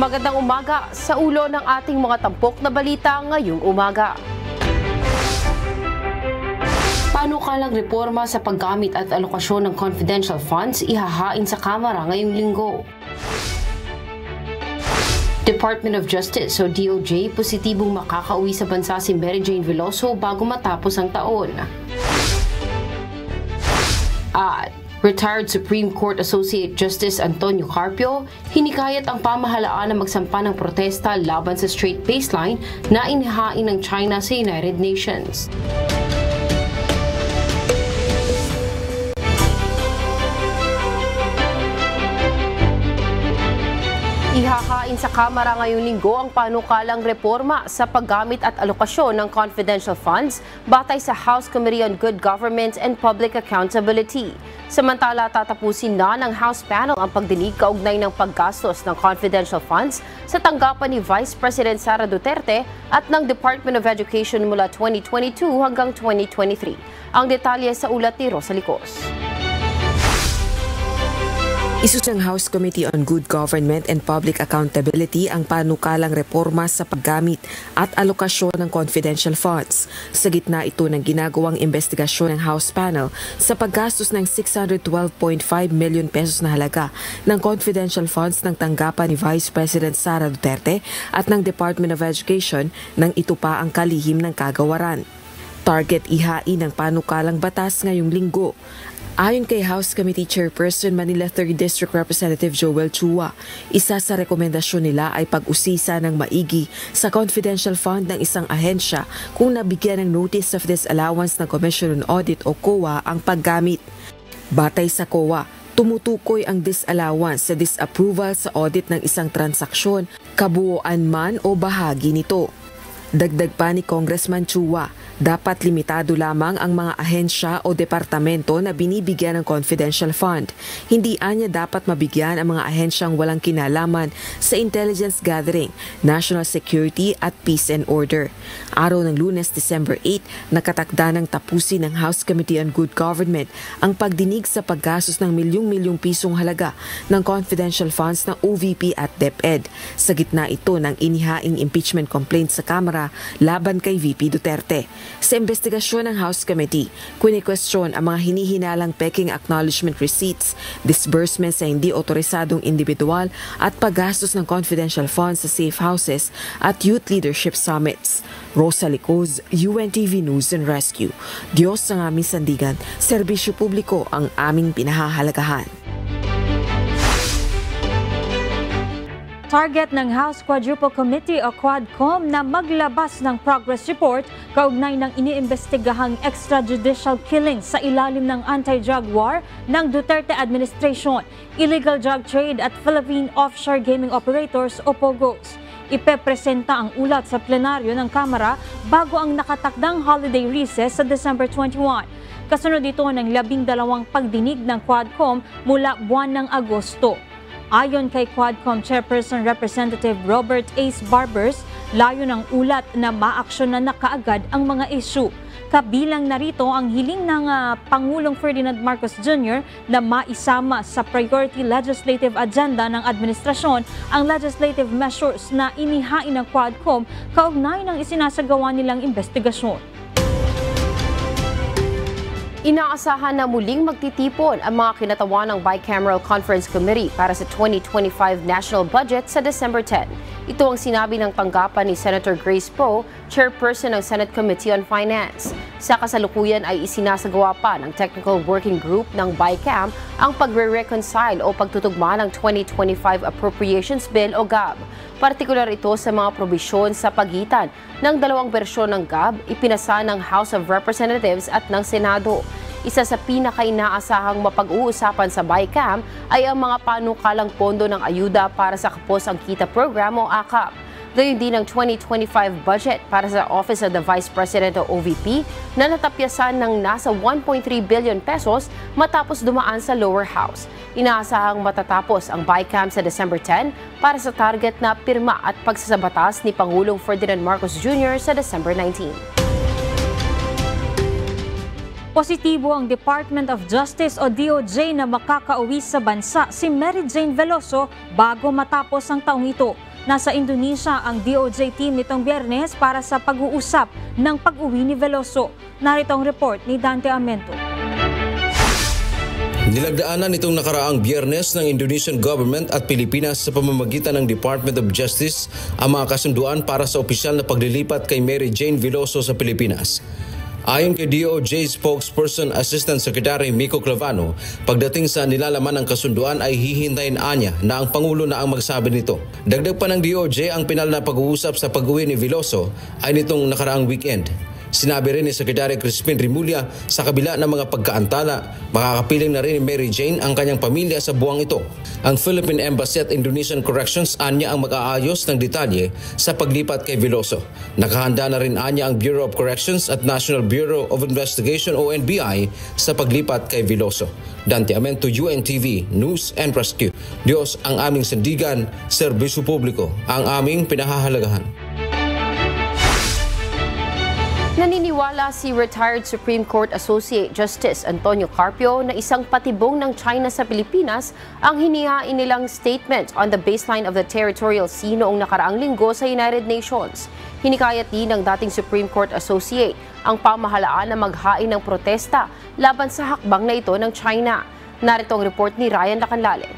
Magandang umaga sa ulo ng ating mga tampok na balita ngayong umaga. Panukalang reforma sa paggamit at alokasyon ng confidential funds ihahain sa Kamara ngayong linggo. Department of Justice o DOJ positibong makakauwi sa bansa si Mary Jane Veloso bago matapos ang taon. At retired Supreme Court Associate Justice Antonio Carpio, hinikayat ang pamahalaan na magsampa ng protesta laban sa Strait Baseline na inihain ng China sa United Nations. Ihahain sa Kamara ngayong linggo ang panukalang reforma sa paggamit at alokasyon ng confidential funds batay sa House Committee on Good Government and Public Accountability. Samantala, tatapusin na ng House panel ang pagdinig kaugnay ng paggastos ng confidential funds sa tanggapan ni Vice President Sara Duterte at ng Department of Education mula 2022 hanggang 2023. Ang detalye sa ulat ni Rosa Licos. Isus ng House Committee on Good Government and Public Accountability ang panukalang reforma sa paggamit at alokasyon ng confidential funds. Sa gitna ito ng ginagawang investigasyon ng House panel sa paggastos ng 612.5 million pesos na halaga ng confidential funds ng tanggapan ni Vice President Sara Duterte at ng Department of Education nang ito pa ang kalihim ng kagawaran. Target ihain ng panukalang batas ngayong linggo. Ayon kay House Committee Chairperson Manila 3rd District Representative Joel Chua, isa sa rekomendasyon nila ay pag-usisa ng maigi sa confidential fund ng isang ahensya kung nabigyan ng Notice of Disallowance ng Commission on Audit o COA ang paggamit. Batay sa COA, tumutukoy ang disallowance sa disapproval sa audit ng isang transaksyon, kabuuan man o bahagi nito. Dagdag pa ni Congressman Chua, dapat limitado lamang ang mga ahensya o departamento na binibigyan ng confidential fund. Hindi anya dapat mabigyan ang mga ahensyang walang kinalaman sa intelligence gathering, national security at peace and order. Araw ng Lunes, December 8, nakatakda ng tapusin ng House Committee on Good Government ang pagdinig sa paggastos ng milyong-milyong pisong halaga ng confidential funds ng OVP at DepEd. Sa gitna ito ng inihaing impeachment complaint sa Kamara laban kay VP Duterte. Sa investigasyon ng House Committee, kwestiyon ang mga hinihinalang peking acknowledgement receipts, disbursements sa hindi otorisadong individual at paggastos ng confidential funds sa safe houses at youth leadership summits. Rosa Licos, UNTV News and Rescue. Diyos ang aming sandigan, serbisyo publiko ang aming pinahahalagahan. Target ng House Quadruple Committee o Quadcom na maglabas ng progress report kaugnay ng iniimbestigahang extrajudicial killing sa ilalim ng anti-drug war ng Duterte administration, illegal drug trade at Philippine Offshore Gaming Operators o POGOs. Ipepresenta ang ulat sa plenaryo ng Kamara bago ang nakatakdang holiday recess sa December 21. Kasunod ito ng 12 pagdinig ng Quadcom mula buwan ng Agosto. Ayon kay Quadcom Chairperson Representative Robert Ace Barbers, layo ng ulat na maaksyonan na kaagad ang mga issue. Kabilang narito ang hiling ng Pangulong Ferdinand Marcos Jr. na maisama sa priority legislative agenda ng administrasyon ang legislative measures na inihain ng Quadcom kaugnay ng isinasagawa nilang investigasyon. Inaasahan na muling magtitipon ang mga kinatawan ng Bicameral Conference Committee para sa 2025 National Budget sa December 10. Ito ang sinabi ng tanggapan ni Senator Grace Poe, Chairperson ng Senate Committee on Finance. Sa kasalukuyan ay isinasagawa pa ng Technical Working Group ng BICAM ang pagre-reconcile o pagtutugma ng 2025 Appropriations Bill o GAB. Partikular ito sa mga probisyon sa pagitan ng dalawang bersyon ng GAB ipinasa ng House of Representatives at ng Senado. Isa sa pinaka-inaasahang mapag-uusapan sa BICAM ay ang mga panukalang pondo ng ayuda para sa Kapos ang Kita Program o AKAP. Gayon din ang 2025 budget para sa Office of the Vice President o OVP na natapyasan ng nasa 1.3 billion pesos matapos dumaan sa lower house. Inaasahang matatapos ang BICAM sa December 10 para sa target na pirma at pagsasabatas ni Pangulong Ferdinand Marcos Jr. sa December 19. Positibo ang Department of Justice o DOJ na makakauwi sa bansa si Mary Jane Veloso bago matapos ang taong ito. Nasa Indonesia ang DOJ team nitong Biyernes para sa pag-uusap ng pag-uwi ni Veloso. Narito ang report ni Dante Amento. Nilagdaanan nitong nakaraang Biyernes ng Indonesian government at Pilipinas sa pamamagitan ng Department of Justice ang mga kasunduan para sa opisyal na paglilipat kay Mary Jane Veloso sa Pilipinas. Ayon kay DOJ spokesperson Assistant Secretary Miko Clavano, pagdating sa nilalaman ng kasunduan ay hihintayin anya na ang Pangulo na ang magsabi nito. Dagdag pa ng DOJ ang pinal na pag-uusap sa pag-uwi ni Veloso ay nitong nakaraang weekend. Sinabi rin ni Secretary Crispin Rimulya sa kabila ng mga pagkaantala, makakapiling na rin ni Mary Jane ang kanyang pamilya sa buwang ito. Ang Philippine Embassy at Indonesian Corrections anya ang mag-aayos ng detalye sa paglipat kay Veloso. Nakahanda na rin anya ang Bureau of Corrections at National Bureau of Investigation o NBI sa paglipat kay Veloso. Dante Amento, UNTV, News and Rescue. Diyos ang aming sandigan, serbisyo publiko ang aming pinahahalagahan. Naniniwala si retired Supreme Court Associate Justice Antonio Carpio na isang patibong ng China sa Pilipinas ang hinihain nilang statement on the baseline of the territorial sea noong nakaraang linggo sa United Nations. Hinikayat din ng dating Supreme Court Associate ang pamahalaan na maghain ng protesta laban sa hakbang na ito ng China. Narito ang report ni Ryan Lacanlale.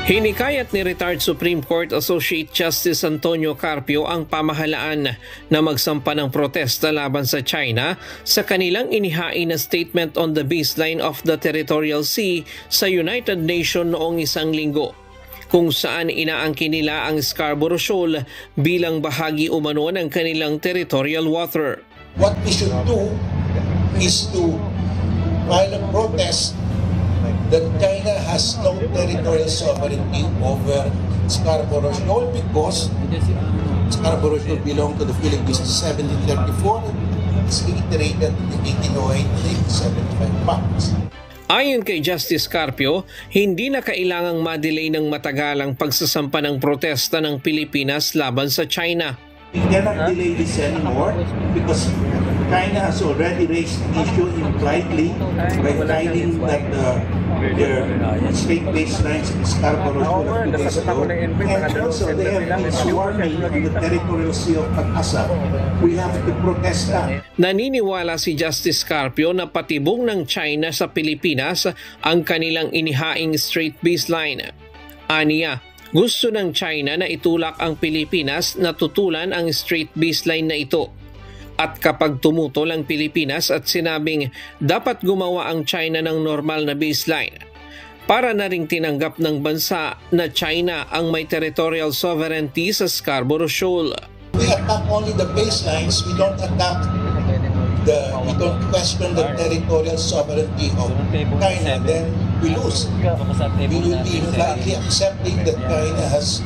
Hinikayat ni retired Supreme Court Associate Justice Antonio Carpio ang pamahalaan na magsampa ng protesta laban sa China sa kanilang inihain na statement on the baseline of the territorial sea sa United Nations noong isang linggo, kung saan inaangkin nila ang Scarborough Shoal bilang bahagi umano ng kanilang territorial water. What we should do is to file a protest that China has no territorial sovereignty over Scarborough Shoal because Scarborough Shoal belonged to the Philippines in 1734. It's reiterated in the 1808 75 Pacts. Ayon kay Justice Carpio, hindi na kailangang ma-delay ng matagalang pagsasampa ng protesta ng Pilipinas laban sa China. We cannot delay this anymore because China has already raised the issue impliedly by finding that their state baselines in Scarborough Shoal 2 days ago, and also they have been swarming on the territorial sea of Pag-asa. We have to protest that. Naniniwala si Justice Carpio na patibong ng China sa Pilipinas ang kanilang inihaing straight baseline. Aniya, gusto ng China na itulak ang Pilipinas na tutulan ang straight baseline na ito. At kapag tumutol ang Pilipinas at sinabing dapat gumawa ang China ng normal na baseline, para na ring tinanggap ng bansa na China ang may territorial sovereignty sa Scarborough Shoal. We attack only the baselines, we don't question the territorial sovereignty of China, then we lose. We will be likely accepting that China has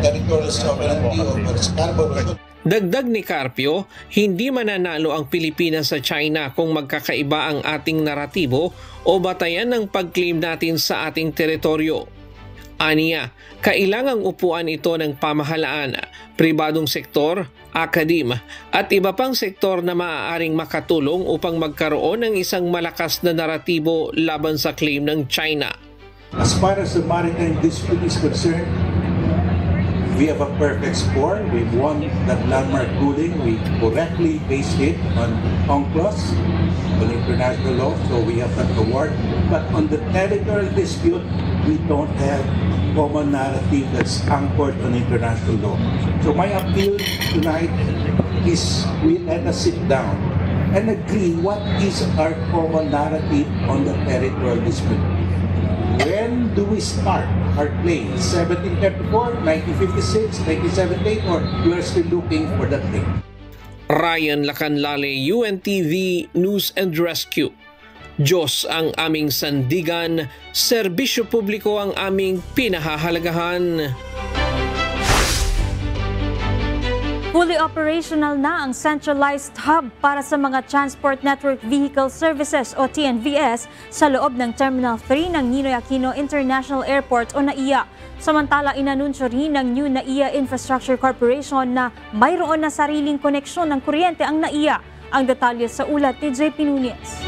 territorial sovereignty over Scarborough Shoal. Dagdag ni Carpio, hindi mananalo ang Pilipinas sa China kung magkakaiba ang ating naratibo o batayan ng pag-claim natin sa ating teritoryo. Aniya, kailangang upuan ito ng pamahalaan, pribadong sektor, akadim, at iba pang sektor na maaaring makatulong upang magkaroon ng isang malakas na naratibo laban sa claim ng China. As far as the maritime dispute is concerned, we have a perfect score. We've won that landmark ruling. We correctly based it on UNCLOS, on international law, so we have that award. But on the territorial dispute, we don't have common narrative that's anchored on international law. So my appeal tonight is we let us sit down and agree what is our common narrative on the territorial dispute. When do we start our claim? 1734, 1956, 1978, or we are still looking for that thing? Ryan Lacanlale, UNTV News and Rescue. Diyos ang aming sandigan, serbisyo publiko ang aming pinahahalagahan. Fully operational na ang centralized hub para sa mga Transport Network Vehicle Services o TNVS sa loob ng Terminal 3 ng Ninoy Aquino International Airport o NAIA. Samantala, inanunsyo rin ng New NAIA Infrastructure Corporation na mayroon na sariling koneksyon ng kuryente ang NAIA. Ang detalye sa ulat ni JP Nunez.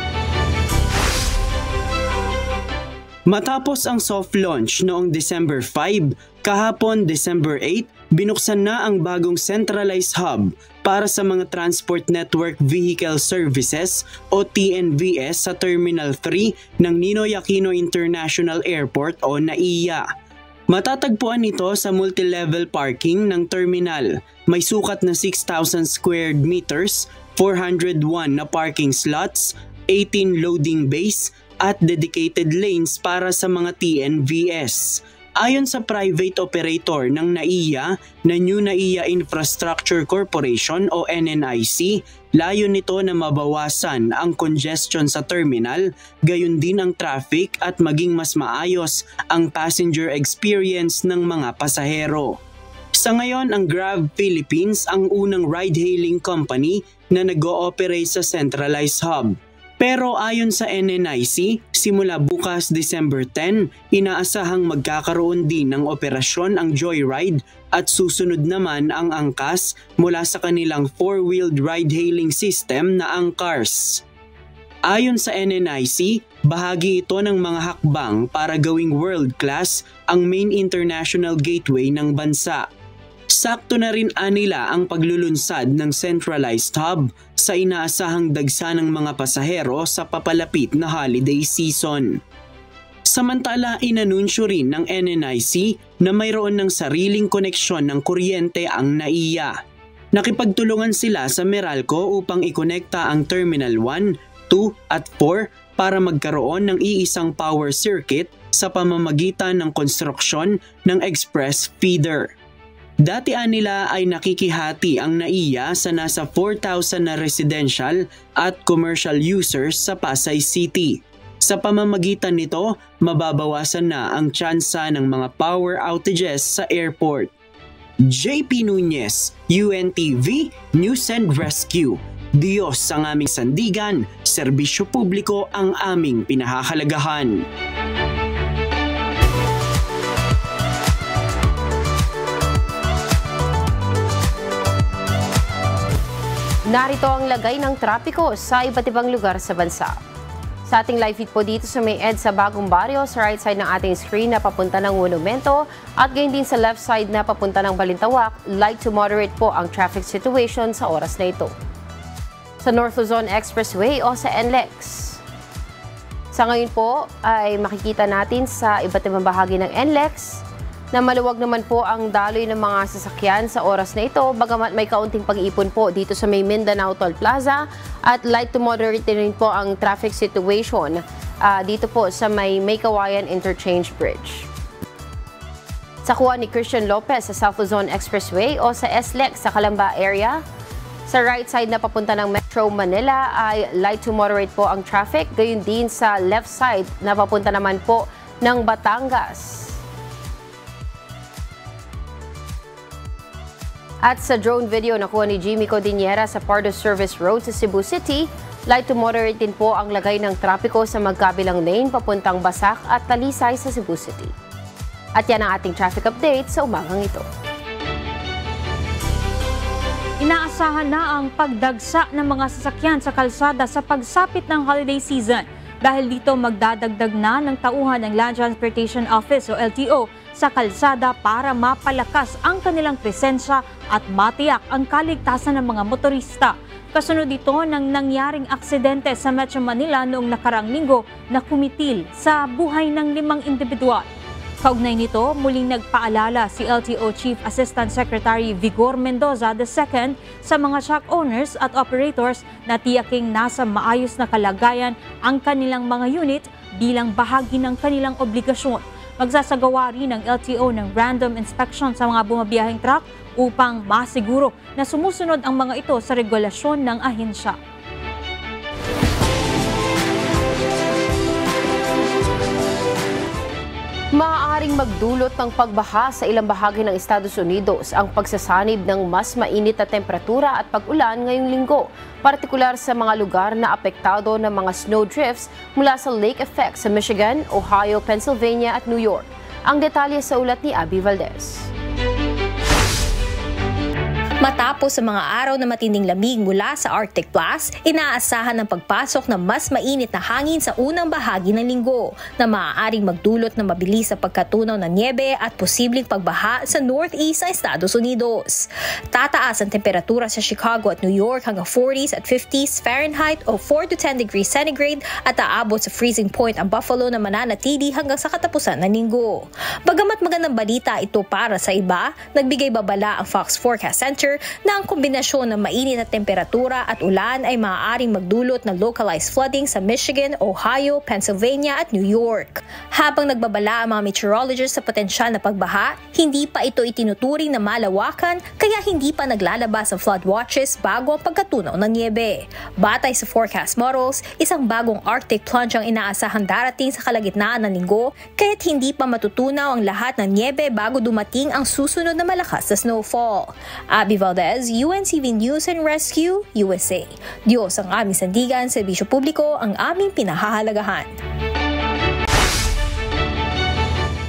Matapos ang soft launch noong December 5, kahapon December 8, binuksan na ang bagong centralized hub para sa mga Transport Network Vehicle Services o TNVS sa Terminal 3 ng Ninoy Aquino International Airport o NAIA. Matatagpuan ito sa multi-level parking ng terminal. May sukat na 6,000 square meters, 401 na parking slots, 18 loading bays, at dedicated lanes para sa mga TNVS. Ayon sa private operator ng NAIA na New NAIA Infrastructure Corporation o NNIC, layo nito na mabawasan ang congestion sa terminal, gayon din ang traffic at maging mas maayos ang passenger experience ng mga pasahero. Sa ngayon, ang Grab Philippines ang unang ride-hailing company na nag-ooperate sa centralized hub. Pero ayon sa NNIC, simula bukas December 10, inaasahang magkakaroon din ng operasyon ang Joyride at susunod naman ang angkas mula sa kanilang four-wheeled ride-hailing system na Angcars. Ayon sa NNIC, bahagi ito ng mga hakbang para gawing world-class ang main international gateway ng bansa. Sakto na rin anila ang paglulunsad ng centralized hub sa inaasahang dagsa ng mga pasahero sa papalapit na holiday season. Samantala, inanunsyo rin ng NNIC na mayroon ng sariling koneksyon ng kuryente ang NAIA. Nakipagtulungan sila sa Meralco upang ikonekta ang Terminal 1, 2 at 4 para magkaroon ng iisang power circuit sa pamamagitan ng konstruksyon ng express feeder. Dati nila ay nakikihati ang NAIA sa nasa 4,000 na residential at commercial users sa Pasay City. Sa pamamagitan nito, mababawasan na ang tsansa ng mga power outages sa airport. JP Nunez, UNTV, News and Rescue. Diyos ang aming sandigan, serbisyo publiko ang aming pinahahalagahan. Narito ang lagay ng trapiko sa iba't ibang lugar sa bansa. Sa ating live feed po dito sa may EDSA Bagong Barrio, sa right side ng ating screen na papunta ng Monumento at gayon din sa left side na papunta ng Balintawak, light to moderate po ang traffic situation sa oras na ito. Sa North Luzon Expressway o sa NLEX. Sa ngayon po ay makikita natin sa iba't ibang bahagi ng NLEX na maluwag naman po ang daloy ng mga sasakyan sa oras na ito, bagamat may kaunting pag-iipon po dito sa may Mindanao Toll Plaza at light to moderate rin po ang traffic situation dito po sa may Kawayan Interchange Bridge. Sa kuha ni Christian Lopez sa South Luzon Expressway o sa SLEX sa Calamba area, sa right side na papunta ng Metro Manila ay light to moderate po ang traffic, gayon din sa left side na papunta naman po ng Batangas. At sa drone video na kuha ni Jimmy Codiniera sa Pardo Service Road sa Cebu City, light to moderate din po ang lagay ng trapiko sa magkabilang lane papuntang Basak at Talisay sa Cebu City. At yan ang ating traffic update sa umagang ito. Inaasahan na ang pagdagsa ng mga sasakyan sa kalsada sa pagsapit ng holiday season. Dahil dito magdadagdag na ng tauhan ng Land Transportation Office o LTO sa kalsada para mapalakas ang kanilang presensya at matiyak ang kaligtasan ng mga motorista. Kasunod ito ng nangyaring aksidente sa Metro Manila noong nakaraang linggo na kumitil sa buhay ng 5 individual. Kaugnay nito, muling nagpaalala si LTO Chief Assistant Secretary Vigor Mendoza II sa mga truck owners at operators na tiyaking nasa maayos na kalagayan ang kanilang mga unit bilang bahagi ng kanilang obligasyon. Magsasagawa rin ng LTO ng random inspection sa mga bumabiyaheng truck upang masiguro na sumusunod ang mga ito sa regulasyon ng ahensya. Maaaring magdulot ng pagbaha sa ilang bahagi ng Estados Unidos ang pagsasanib ng mas mainit na temperatura at pag-ulan ngayong linggo, partikular sa mga lugar na apektado ng mga snow drifts mula sa lake effect sa Michigan, Ohio, Pennsylvania at New York. Ang detalye sa ulat ni Abby Valdez. Matapos sa mga araw na matinding lamig mula sa Arctic Blast, inaasahan ng pagpasok ng mas mainit na hangin sa unang bahagi ng linggo na maaaring magdulot ng mabilis sa pagkatunaw ng niebe at posibleng pagbaha sa northeast ng Estados Unidos. Tataas ang temperatura sa Chicago at New York hanggang 40s at 50s Fahrenheit o 4 to 10 degrees centigrade at aabot sa freezing point ang Buffalo na mananatili hanggang sa katapusan ng linggo. Bagamat magandang balita ito para sa iba, nagbigay babala ang Fox Forecast Center na ang kombinasyon ng mainit na temperatura at ulan ay maaaring magdulot ng localized flooding sa Michigan, Ohio, Pennsylvania at New York. Habang nagbabala ang mga meteorologists sa potensyal na pagbaha, hindi pa ito itinuturing na malawakan kaya hindi pa naglalabas ang flood watches bago ang pagkatunaw ng niebe. Batay sa forecast models, isang bagong Arctic plunge ang inaasahang darating sa kalagitnaan ng linggo kaya't hindi pa matutunaw ang lahat ng niebe bago dumating ang susunod na malakas na snowfall. Abby Valdez, UNTV News and Rescue, USA. Diyos ang aming sandigan, serbisyo publiko ang aming pinahahalagahan.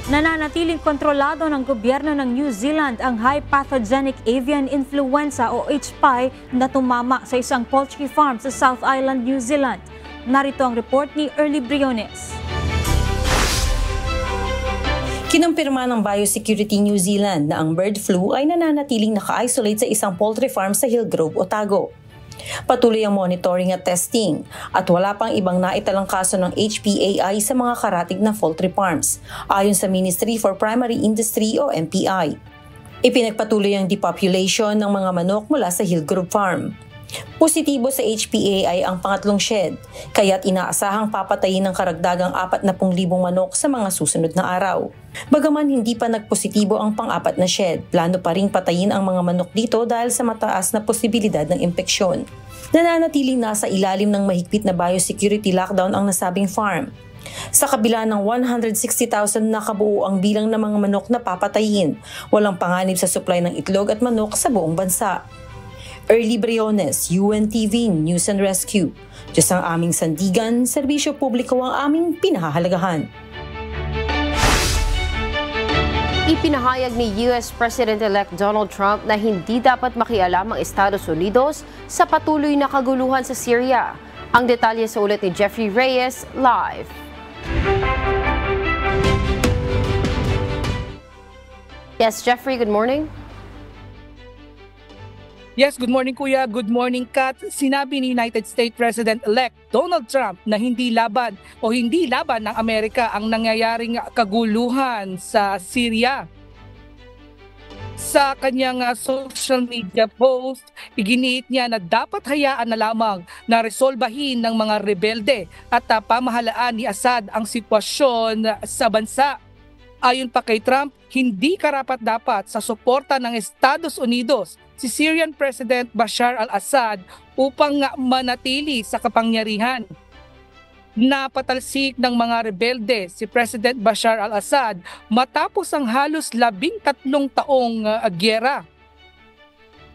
Nananatiling kontrolado ng gobyerno ng New Zealand ang high pathogenic avian influenza o H5 na tumama sa isang poultry farm sa South Island, New Zealand. Narito ang report ni Early Briones. Kinumpirma ng Biosecurity New Zealand na ang bird flu ay nananatiling naka-isolate sa isang poultry farm sa Hillgrove, Otago. Patuloy ang monitoring at testing at wala pang ibang naitalang kaso ng HPAI sa mga karatig na poultry farms, ayon sa Ministry for Primary Industry o MPI. Ipinagpatuloy ang depopulation ng mga manok mula sa Hillgrove Farm. Positibo sa HPAI ang pangatlong shed, kaya't inaasahang papatayin ng karagdagang 40,000 manok sa mga susunod na araw. Bagaman hindi pa nagpositibo ang pang-apat na shed, plano pa ring patayin ang mga manok dito dahil sa mataas na posibilidad ng impeksyon. Nananatiling nasa ilalim ng mahigpit na biosecurity lockdown ang nasabing farm. Sa kabila ng 160,000 na kabuo ang bilang ng mga manok na papatayin, walang panganib sa supply ng itlog at manok sa buong bansa. Early Briones, UNTV News and Rescue. Diyos ang aming sandigan, serbisyo publiko ang aming pinahahalagahan. Ipinahayag ni US President-elect Donald Trump na hindi dapat makialam ang Estados Unidos sa patuloy na kaguluhan sa Syria. Ang detalye sa ulat ni Jeffrey Reyes, live. Yes, Jeffrey, good morning. Yes, good morning Kuya, good morning Kat. Sinabi ni United States President-elect Donald Trump na hindi laban ng Amerika ang nangyayaring kaguluhan sa Syria. Sa kanyang social media post, iginiit niya na dapat hayaan na lamang na resolbahin ng mga rebelde at pamahalaan ni Assad ang sitwasyon sa bansa. Ayon pa kay Trump, hindi karapat-dapat sa suporta ng Estados Unidos si Syrian President Bashar al-Assad upang manatili sa kapangyarihan. Napatalsik ng mga rebelde si President Bashar al-Assad matapos ang halos 13 taong gyera.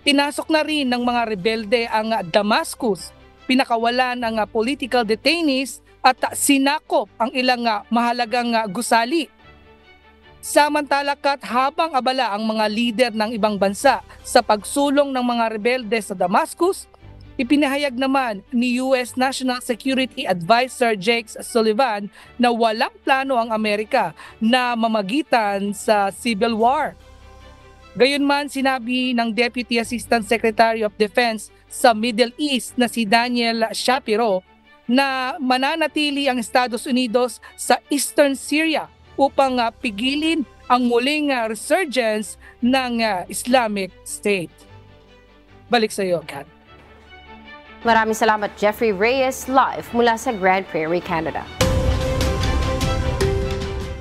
Pinasok na rin ng mga rebelde ang Damascus, pinakawalan ang political detainees at sinakop ang ilang mahalagang gusali. Samantala Kat, habang abala ang mga lider ng ibang bansa sa pagsulong ng mga rebelde sa Damascus, ipinahayag naman ni US National Security Advisor Jake Sullivan na walang plano ang Amerika na mamagitan sa civil war. Gayunman, sinabi ng Deputy Assistant Secretary of Defense sa Middle East na si Daniel Shapiro na mananatili ang Estados Unidos sa Eastern Syria upang pigilin ang muling resurgence ng Islamic State. Balik sa iyo, Kat. Maraming salamat, Jeffrey Reyes, live mula sa Grand Prairie, Canada.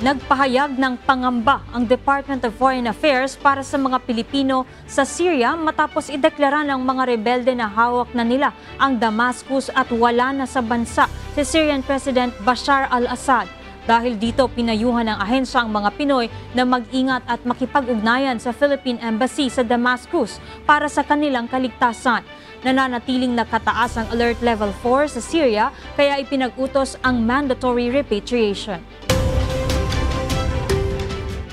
Nagpahayag ng pangamba ang Department of Foreign Affairs para sa mga Pilipino sa Syria matapos ideklara ng mga rebelde na hawak na nila ang Damascus at wala na sa bansa si Syrian President Bashar al-Assad. Dahil dito, pinayuhan ng ahensya ang mga Pinoy na mag-ingat at makipag-ugnayan sa Philippine Embassy sa Damascus para sa kanilang kaligtasan. Nananatiling nakataas ang Alert Level 4 sa Syria kaya ipinag-utos ang mandatory repatriation.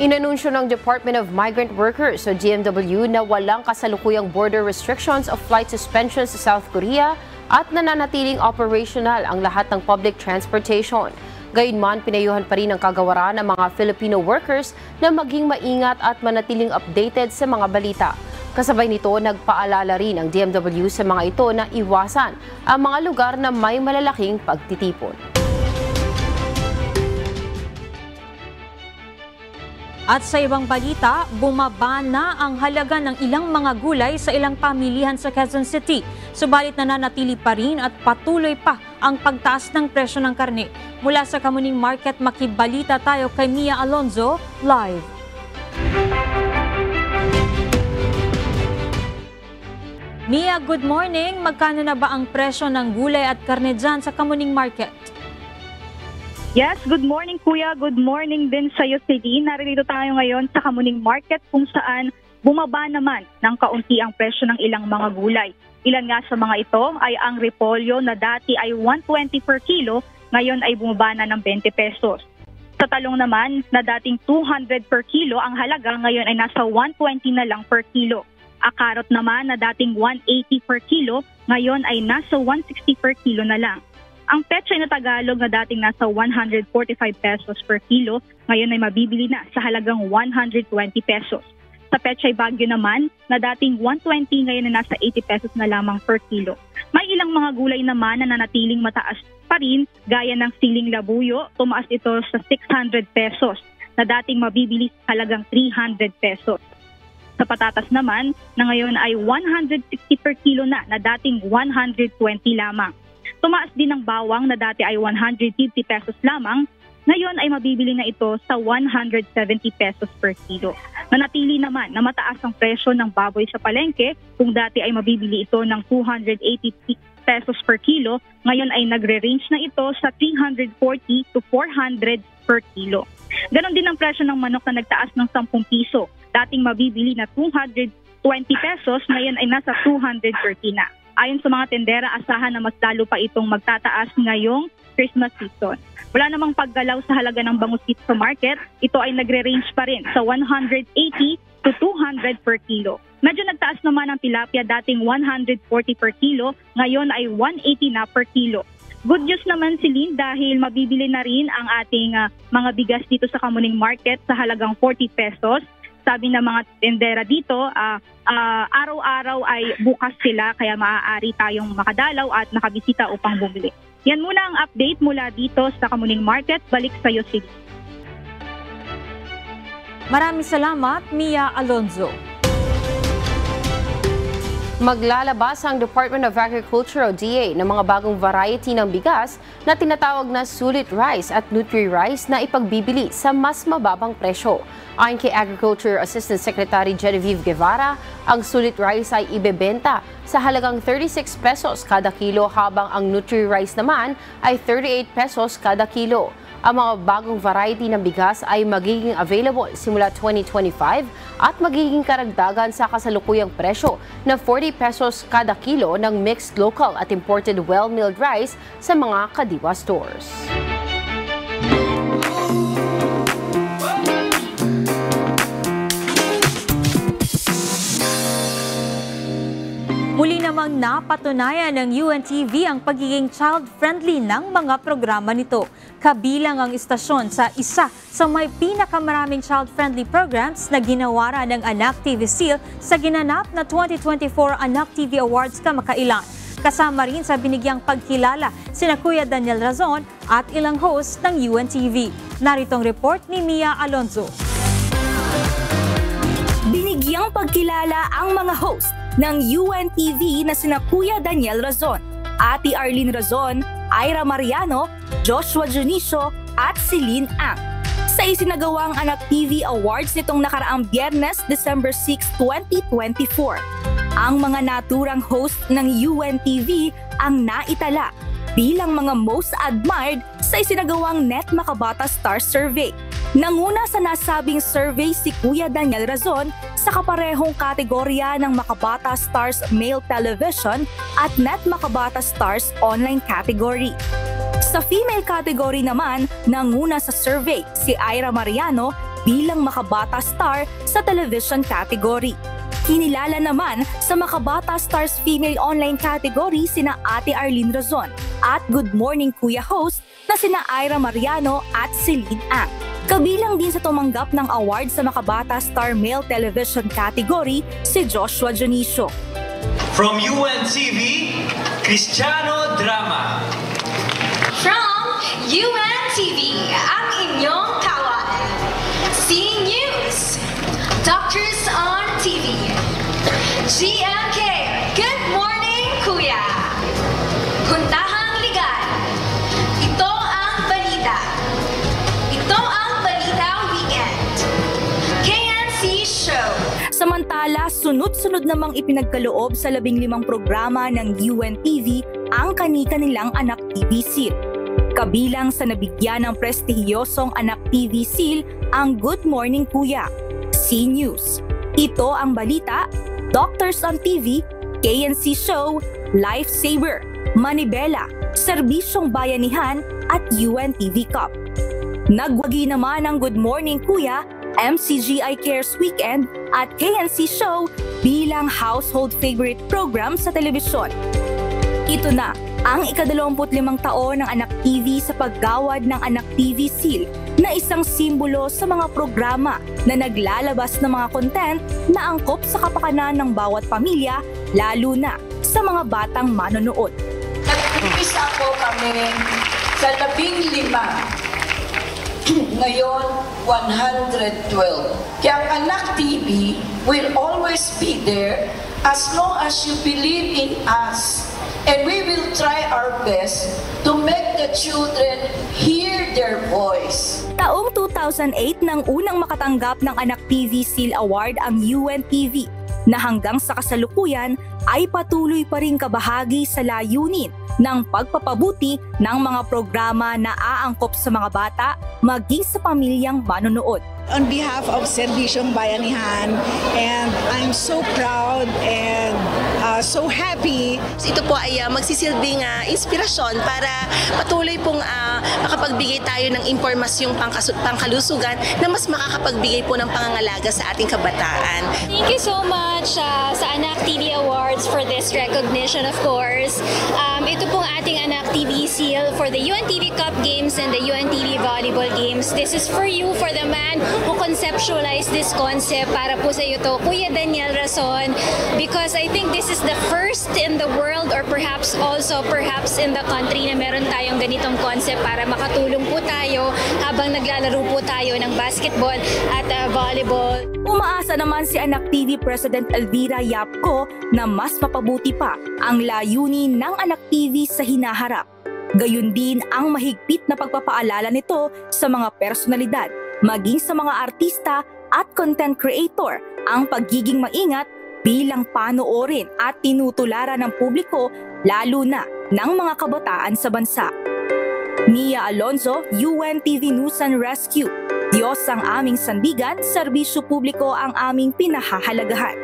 Inanunsyo ng Department of Migrant Workers o DMW na walang kasalukuyang border restrictions o flight suspensions sa South Korea at nananatiling operational ang lahat ng public transportation. Gayunman, pinayuhan pa rin ang kagawaran ng mga Filipino workers na maging maingat at manatiling updated sa mga balita. Kasabay nito, nagpaalala rin ang DMW sa mga ito na iwasan ang mga lugar na may malalaking pagtitipon. At sa ibang balita, bumaba na ang halaga ng ilang mga gulay sa ilang pamilihan sa Quezon City. Subalit nananatili pa rin at patuloy pa ang pagtaas ng presyo ng karne. Mula sa Kamuning Market, makibalita tayo kay Mia Alonzo, live. Mia, good morning. Magkano na ba ang presyo ng gulay at karne dyan sa Kamuning Market? Yes, good morning Kuya. Good morning din sa iyo, Celine. Narito tayo ngayon sa Kamuning Market kung saan bumaba naman ng kaunti ang presyo ng ilang mga gulay. Ilan nga sa mga ito ay ang repolyo na dati ay 120 per kilo, ngayon ay bumaba na ng 20 pesos. Sa talong naman na dating 200 per kilo ang halaga, ngayon ay nasa 120 na lang per kilo. Akarot naman na dating 180 per kilo, ngayon ay nasa 160 per kilo na lang. Ang pechay na Tagalog na dating nasa 145 pesos per kilo, ngayon ay mabibili na sa halagang 120 pesos. Sa pechay Baguio naman, na dating 120, ngayon ay nasa 80 pesos na lamang per kilo. May ilang mga gulay naman na nanatiling mataas pa rin, gaya ng siling labuyo, tumaas ito sa 600 pesos, na dating mabibili sa halagang 300 pesos. Sa patatas naman, na ngayon ay 160 per kilo na dating 120 lamang. Tumaas din ang bawang na dati ay 150 pesos lamang, ngayon ay mabibili na ito sa 170 pesos per kilo. Nanatili naman na mataas ang presyo ng baboy sa palengke, kung dati ay mabibili ito ng 280 pesos per kilo, ngayon ay nagre-range na ito sa 340 to 400 per kilo. Ganon din ang presyo ng manok na nagtaas ng 10 piso. Dating mabibili na 220 pesos, ngayon ay nasa 230 na. Ayon sa mga tendera, asahan na mas lalo pa itong magtataas ngayong Christmas season. Wala namang paggalaw sa halaga ng bangus dito sa market. Ito ay nagre-range pa rin sa 180 to 200 per kilo. Medyo nagtaas naman ang tilapia, dating 140 per kilo, ngayon ay 180 na per kilo. Good news naman, Celine, dahil mabibili na rin ang ating mga bigas dito sa Kamuning Market sa halagang 40 pesos. Sabi ng mga tendera dito, araw-araw ay bukas sila, kaya maaari tayong makadalaw at makabisita upang bumili. Yan muna ang update mula dito sa Kamuning Market. Balik sa iyo, City. Maraming salamat, Mia Alonzo. Maglalabas ang Department of Agriculture o DA ng mga bagong variety ng bigas na tinatawag na sulit rice at nutri-rice na ipagbibili sa mas mababang presyo. Ayon kay Agriculture Assistant Secretary Genevieve Guevara, ang sulit rice ay ibebenta sa halagang 36 pesos kada kilo, habang ang nutri-rice naman ay 38 pesos kada kilo. Ang mga bagong variety ng bigas ay magiging available simula 2025 at magiging karagdagan sa kasalukuyang presyo na 40 pesos kada kilo ng mixed local at imported well-milled rice sa mga Kadiwa stores. Muli namang napatunayan ng UNTV ang pagiging child-friendly ng mga programa nito. Kabilang ang istasyon sa isa sa may pinakamaraming child-friendly programs na ginawara ng Anak TV Seal sa ginanap na 2024 Anak TV Awards kamakailan. Kasama rin sa binigyang pagkilala sina Kuya Daniel Razon at ilang host ng UNTV. Narito ang report ni Mia Alonzo. Binigyang pagkilala ang mga host ng UNTV na sina Kuya Daniel Razon, Ate Arlene Razon, Ira Mariano, Joshua Junicio at Celine Ang. Sa isinagawang Anak TV Awards nitong nakaraang Biyernes, December 6, 2024. Ang mga naturang host ng UNTV ang naitala bilang mga most admired sa isinagawang Net Makabata Star Survey. Nanguna sa nasabing survey si Kuya Daniel Razon sa kaparehong kategorya ng Makabata Stars Male Television at Net Makabata Stars Online category. Sa female category naman, nanguna sa survey si Ira Mariano bilang Makabata Star sa television category. Kinilala naman sa Makabata Stars Female Online category sina Ate Arlene Razon at Good Morning Kuya host na sina Ira Mariano at Celine Ang. Kabilang din sa tumanggap ng award sa Makabata Star Male Television category si Joshua Junicio. From UNTV, Cristiano Drama. From UNTV, ang inyong kawan. C-News, Doctors on TV. GMK, Good Morning Kuya. Huntahang Ligan. Ito ang balita. Ito ang balita weekend. KNC Show. Samantala, sunod-sunod namang ipinagkaloob sa 15 programa ng UNTV ang kani-kanilang Anak TV Seal. Kabilang sa nabigyan ng prestihiyosong Anak TV Seal ang Good Morning Kuya, C-News, Ito ang Balita, Doctors on TV, KNC Show, Lifesaver, Manibela, Serbisyong Bayanihan at UNTV Cup. Nagwagi naman ang Good Morning Kuya, MCGI Cares Weekend at KNC Show bilang household favorite program sa telebisyon. Ito na ang ika-25 taon ng Anak TV sa paggawad ng Anak TV Seal na isang simbolo sa mga programa na naglalabas ng mga content na angkop sa kapakanan ng bawat pamilya, lalo na sa mga batang manonood. Nag-umpisa po kami sa 15. Ngayon, 112. Kaya ang Anak TV will always be there as long as you believe in us. And we will try our best to make the children hear their voice. Taong 2008 nang unang makatanggap ng Anak TV Seal Award ang UNTV na hanggang sa kasalukuyan ay patuloy pa rin kabahagi sa layunin ng pagpapabuti ng mga programa na aangkop sa mga bata maging sa pamilyang manonood. On behalf of Serbisyong Bayanihan, and I'm so proud and so happy. Ito po ay magsisilbing inspirasyon para patuloy pong makapagbigay tayo ng impormasyong pangkalusugan na mas makakapagbigay po ng pangangalaga sa ating kabataan. Thank you so much sa Anak TV Awards for this recognition, of course. Ito pong ating Anak TV Seal for the UNTV Cup Games and the UNTV Volleyball Games. This is for you, for the man who conceptualized this concept. Para po sa iyo to, Kuya Daniel Razon, because I think this is the first in the world or perhaps in the country na meron tayong ganitong concept para makatulong po tayo habang naglalaro po tayo ng basketball at volleyball. Umaasa naman si Anak TV President Elvira Yapko na mas mapabuti pa ang layunin ng Anak TV sa hinaharap. Gayun din ang mahigpit na pagpapaalala nito sa mga personalidad, maging sa mga artista at content creator, ang pagiging maingat bilang panoorin at tinutularan ng publiko, lalo na ng mga kabataan sa bansa. Mia Alonzo, UNTV News and Rescue. Diyos ang aming sandigan, serbisyo publiko ang aming pinahahalagahan.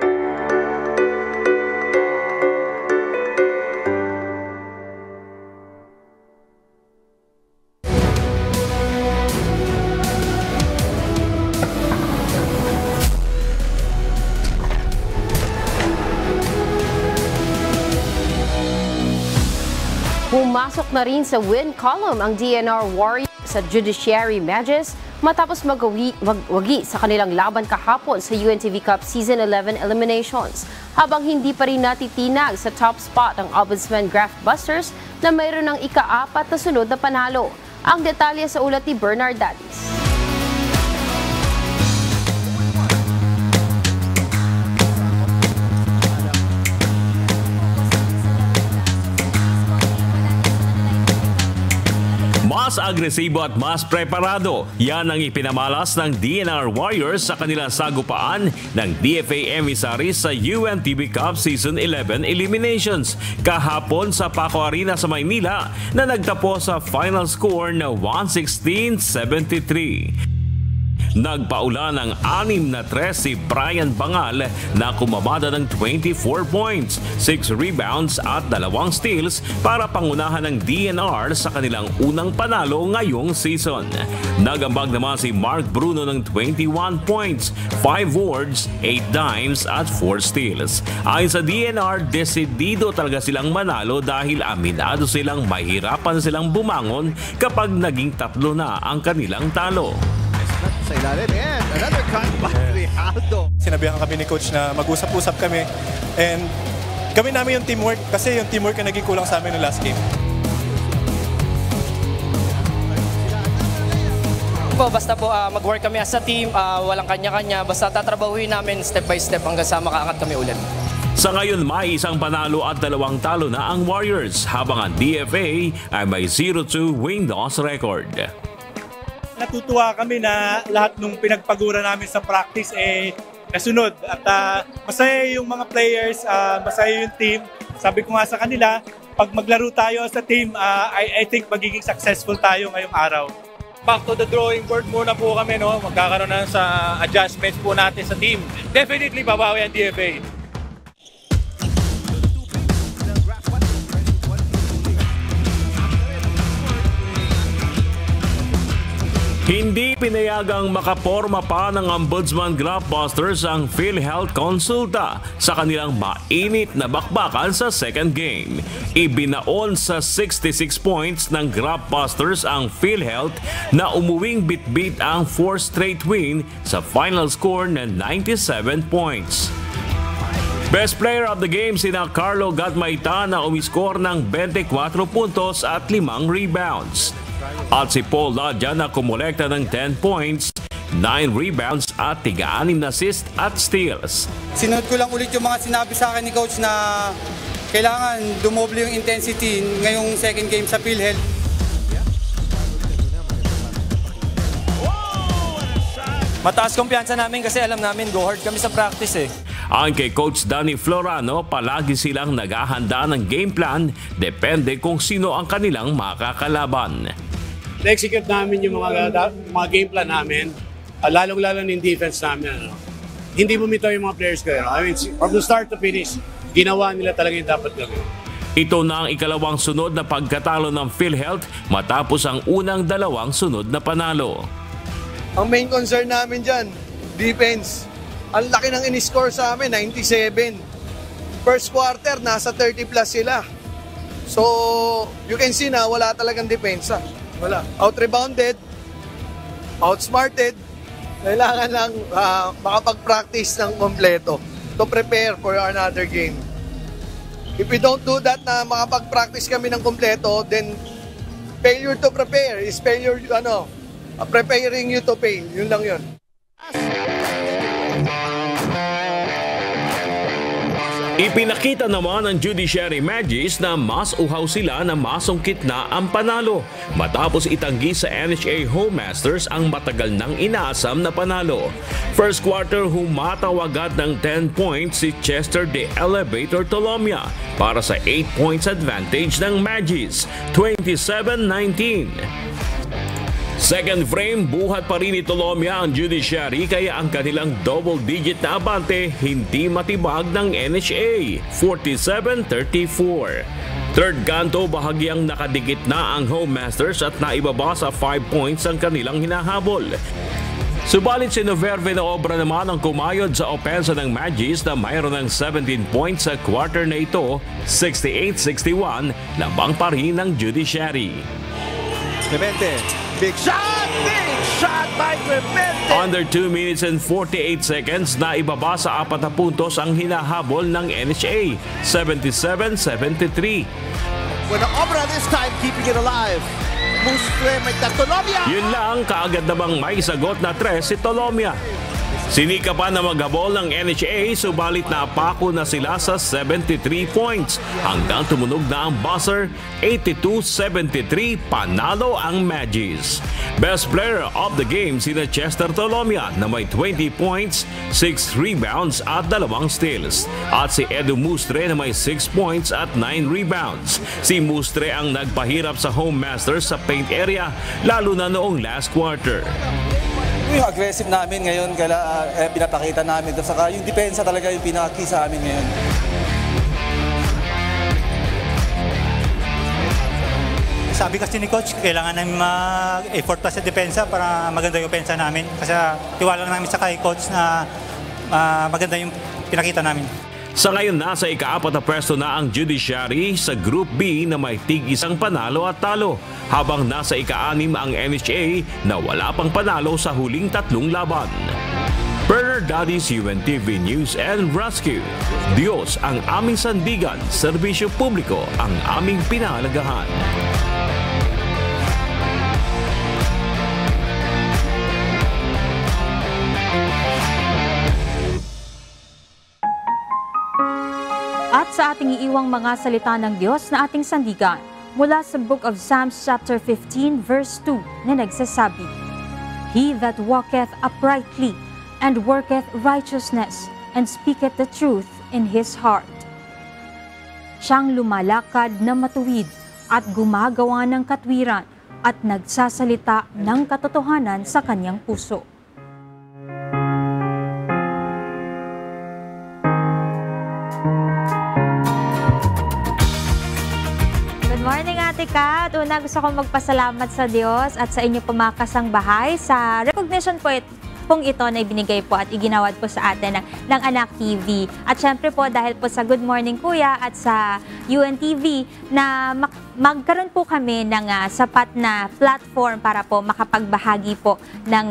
Pumasok na rin sa win column ang DNR Warriors sa Judiciary Matches matapos magwagi sa kanilang laban kahapon sa UNTV Cup Season 11 eliminations. Habang hindi pa rin natitinag sa top spot ang Ombudsman Graft Busters na mayroon ng ika-4 na sunod na panalo. Ang detalye sa ulat ni Bernard Dadis. Mas agresibo at mas preparado. Yan ang ipinamalas ng DNR Warriors sa kanilang sagupaan ng DFA emissaries sa UNTV Cup Season 11 eliminations kahapon sa Paco Arena sa Maynila na nagtapos sa final score na 116-73. Nagpaula ng 6-3 si Brian Bangal na kumamada ng 24 points, 6 rebounds at 2 steals para pangunahan ng DNR sa kanilang unang panalo ngayong season. Nagambag naman si Mark Bruno ng 21 points, 5 boards, 8 dimes at 4 steals. Ayon sa DNR, desidido talaga silang manalo dahil aminado silang mahirapan silang bumangon kapag naging 3 na ang kanilang talo. Sa ilalim, and another cut by Rijaldo. Sinabihan kami ni Coach na mag-usap-usap kami and gawin namin yung teamwork kasi yung teamwork ang naging kulang sa amin ng last game. Basta po mag-work kami as a team, walang kanya-kanya, basta tatrabahuin namin step by step hanggang sa makaangat kami ulit. Sa ngayon, may 1 panalo at 2 talo na ang Warriors habang ang DFA ay may 0-2 win-loss record. Natutuwa kami na lahat ng pinagpagura namin sa practice nasunod at masaya yung mga players, masaya yung team. Sabi ko nga sa kanila, pag maglaro tayo sa team, I think magiging successful tayo ngayong araw. Back to the drawing board muna po kami, no? Magkakaroon na sa adjustments po natin sa team. Definitely babawi ang DFA. Hindi pinayagang makaporma pa ng Ombudsman Graftbusters ang PhilHealth konsulta sa kanilang mainit na bakbakan sa second game. Ibinaon sa 66 points ng Graftbusters ang PhilHealth na umuwing bit-bit ang 4 straight win sa final score na 97 points. Best player of the game sina Carlo Gatmaita na umiskor ng 24 puntos at 5 rebounds. At si Paul Ladja na kumolekta ng 10 points, 9 rebounds at 6 na assist at steals. Sinunod ko lang ulit yung mga sinabi sa akin ni Coach na kailangan dumoble yung intensity ngayong second game sa PhilHealth. Mataas kumpiyansa namin kasi alam namin go hard kami sa practice Ang kay Coach Danny Florano, palagi silang naghahanda ng game plan, depende kung sino ang kanilang makakalaban. Na-execute namin yung mga game plan namin, lalong-lalo yung defense namin. Hindi bumitaw yung mga players ko. I mean, from the start to finish, ginawa nila talaga yung dapat gawin. Ito na ang ikalawang sunod na pagkatalo ng PhilHealth matapos ang unang 2 sunod na panalo. Ang main concern namin dyan, defense. Ang laki ng in-score sa amin, 97. First quarter, nasa 30 plus sila. So, you can see na wala talagang depensa. Wala. Out-rebounded, outsmarted. Kailangan lang makapag-practice ng kompleto to prepare for another game. If we don't do that na makapag-practice kami ng kompleto, then failure to prepare is failure, preparing you to fail. Yun lang yun. Ipinakita naman ng Judiciary Magis na mas uhaw sila na masungkit na ang panalo matapos itanggi sa NHA Homemasters ang matagal nang inaasam na panalo. First quarter, humataw agad ng 10 points si Chester the Elevator Tolomia para sa 8 points advantage ng Magis, 27-19. Second frame, buhat pa rin ni Tolomia ang Judiciary kaya ang kanilang double-digit na abante hindi matibag ng NHA, 47-34. Third kanto, bahagyang nakadikit na ang Homemasters at naibaba sa 5 points ang kanilang hinahabol. Subalit si Noverve na obra naman ang kumayod sa opensa ng Magis na mayroon ng 17 points sa quarter na ito, 68-61, labang pa rin ng Judiciary. Clemente, big shot by Clemente. Under 2 minutes and 48 seconds na ibaba sa 4 na puntos ang hinahabol ng NHA, 77-73. When the Obra this time keeping it alive. Mustre may Tolomia. Yun lang, kaagad namang may sagot na 3 si Tolomia. Sinika pa na maghabol ng NHA, subalit napako na sila sa 73 points hanggang tumunog na ang buzzer, 82-73, panalo ang Magis. Best player of the game sina Chester Tolomia na may 20 points, 6 rebounds at 2 steals. At si Edu Mustre na may 6 points at 9 rebounds. Si Mustre ang nagpahirap sa Homemasters sa paint area lalo na noong last quarter. Yung aggressive namin ngayon, pinapakita namin. Saka yung depensa talaga yung pinaka-key sa amin ngayon. Sabi kasi ni Coach, kailangan namin mag-effort pa sa depensa para maganda yung pensa namin. Kasi tiwala lang namin sa kay Coach na maganda yung pinakita namin. Sa ngayon, nasa ika-4 na pwesto na ang Judiciary sa Group B na may tig-isang panalo at talo, habang nasa ika-6 ang NHA na wala pang panalo sa huling 3 laban. Bernard Daddy's UNTV News and Rescue. Diyos ang aming sandigan, serbisyo publiko ang aming pinahalagahan. At sa ating iiwang mga salita ng Diyos na ating sandigan mula sa Book of Psalms chapter 15 verse 2 na nagsasabi, He that walketh uprightly and worketh righteousness and speaketh the truth in his heart. Siyang lumalakad na matuwid at gumagawa ng katwiran at nagsasalita ng katotohanan sa kanyang puso. Good morning, Ate Kat. Una, gusto kong magpasalamat sa Diyos at sa inyo po mga kasangbahay sa recognition pong ito na ibinigay po at iginawad po sa atin ng Anak TV. At syempre po dahil po sa Good Morning Kuya at sa UNTV na magkaroon po kami ng sapat na platform para po makapagbahagi po ng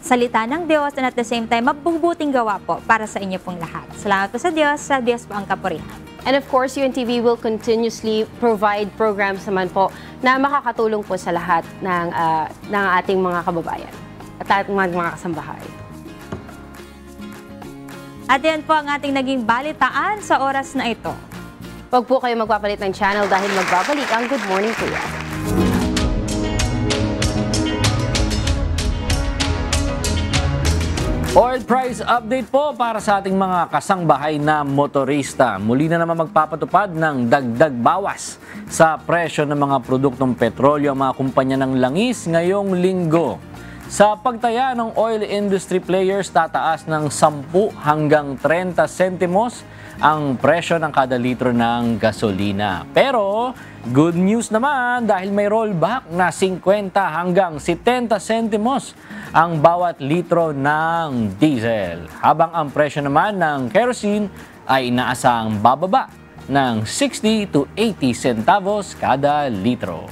salita ng Diyos and at the same time mabubuting gawa po para sa inyo pong lahat. Salamat po sa Diyos po ang kapurihan. And of course, UNTV will continuously provide programs naman po na makakatulong po sa lahat ng ating mga kababayan at ating mga kasambahay. At yan po ang ating naging balitaan sa oras na ito. Huwag po kayo magpapalit ng channel dahil magbabalik ang Good Morning Kuya. Oil price update po para sa ating mga kasangbahay na motorista. Muli na naman magpapatupad ng dagdag bawas sa presyo ng mga produktong petrolyo ang mga kumpanya ng langis ngayong linggo. Sa pagtaya ng oil industry players, tataas ng 10 hanggang 30 sentimos ang presyo ng kada litro ng gasolina. Pero good news naman dahil may rollback na 50 hanggang 70 sentimos ang bawat litro ng diesel. Habang ang presyo naman ng kerosene ay inaasang bababa ng 60 to 80 centavos kada litro.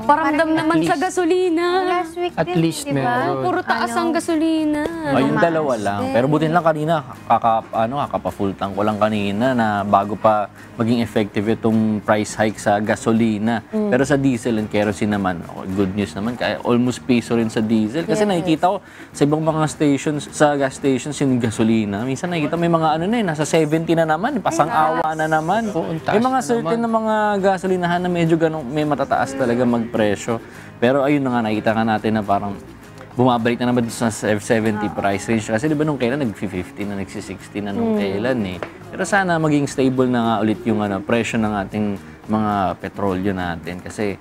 Paramdam naman sa gasolina. Last week At least meron. Puro taas ang gasolina. Ayun, dalawa lang. Pero buti lang kanina, kakapa-full tank ko lang kanina na bago pa maging effective itong price hike sa gasolina. Pero sa diesel and kerosene naman, good news naman, kaya almost piso rin sa diesel. Kasi nakikita ko sa ibang mga stations, sa gas stations yung gasolina. Minsan nakikita may mga nasa 70 na naman, pasang-awa na naman. May mga certain na mga gasolinahan na medyo may matataas talaga presyo. Pero ayun na nga, nakita ka natin na parang bumabalik na naman sa 70 price range. Kasi di ba nung kailan nag-50 na, nag-60 na nung kailan eh. Pero sana maging stable na nga ulit yung presyo ng ating mga petrolyo natin. Kasi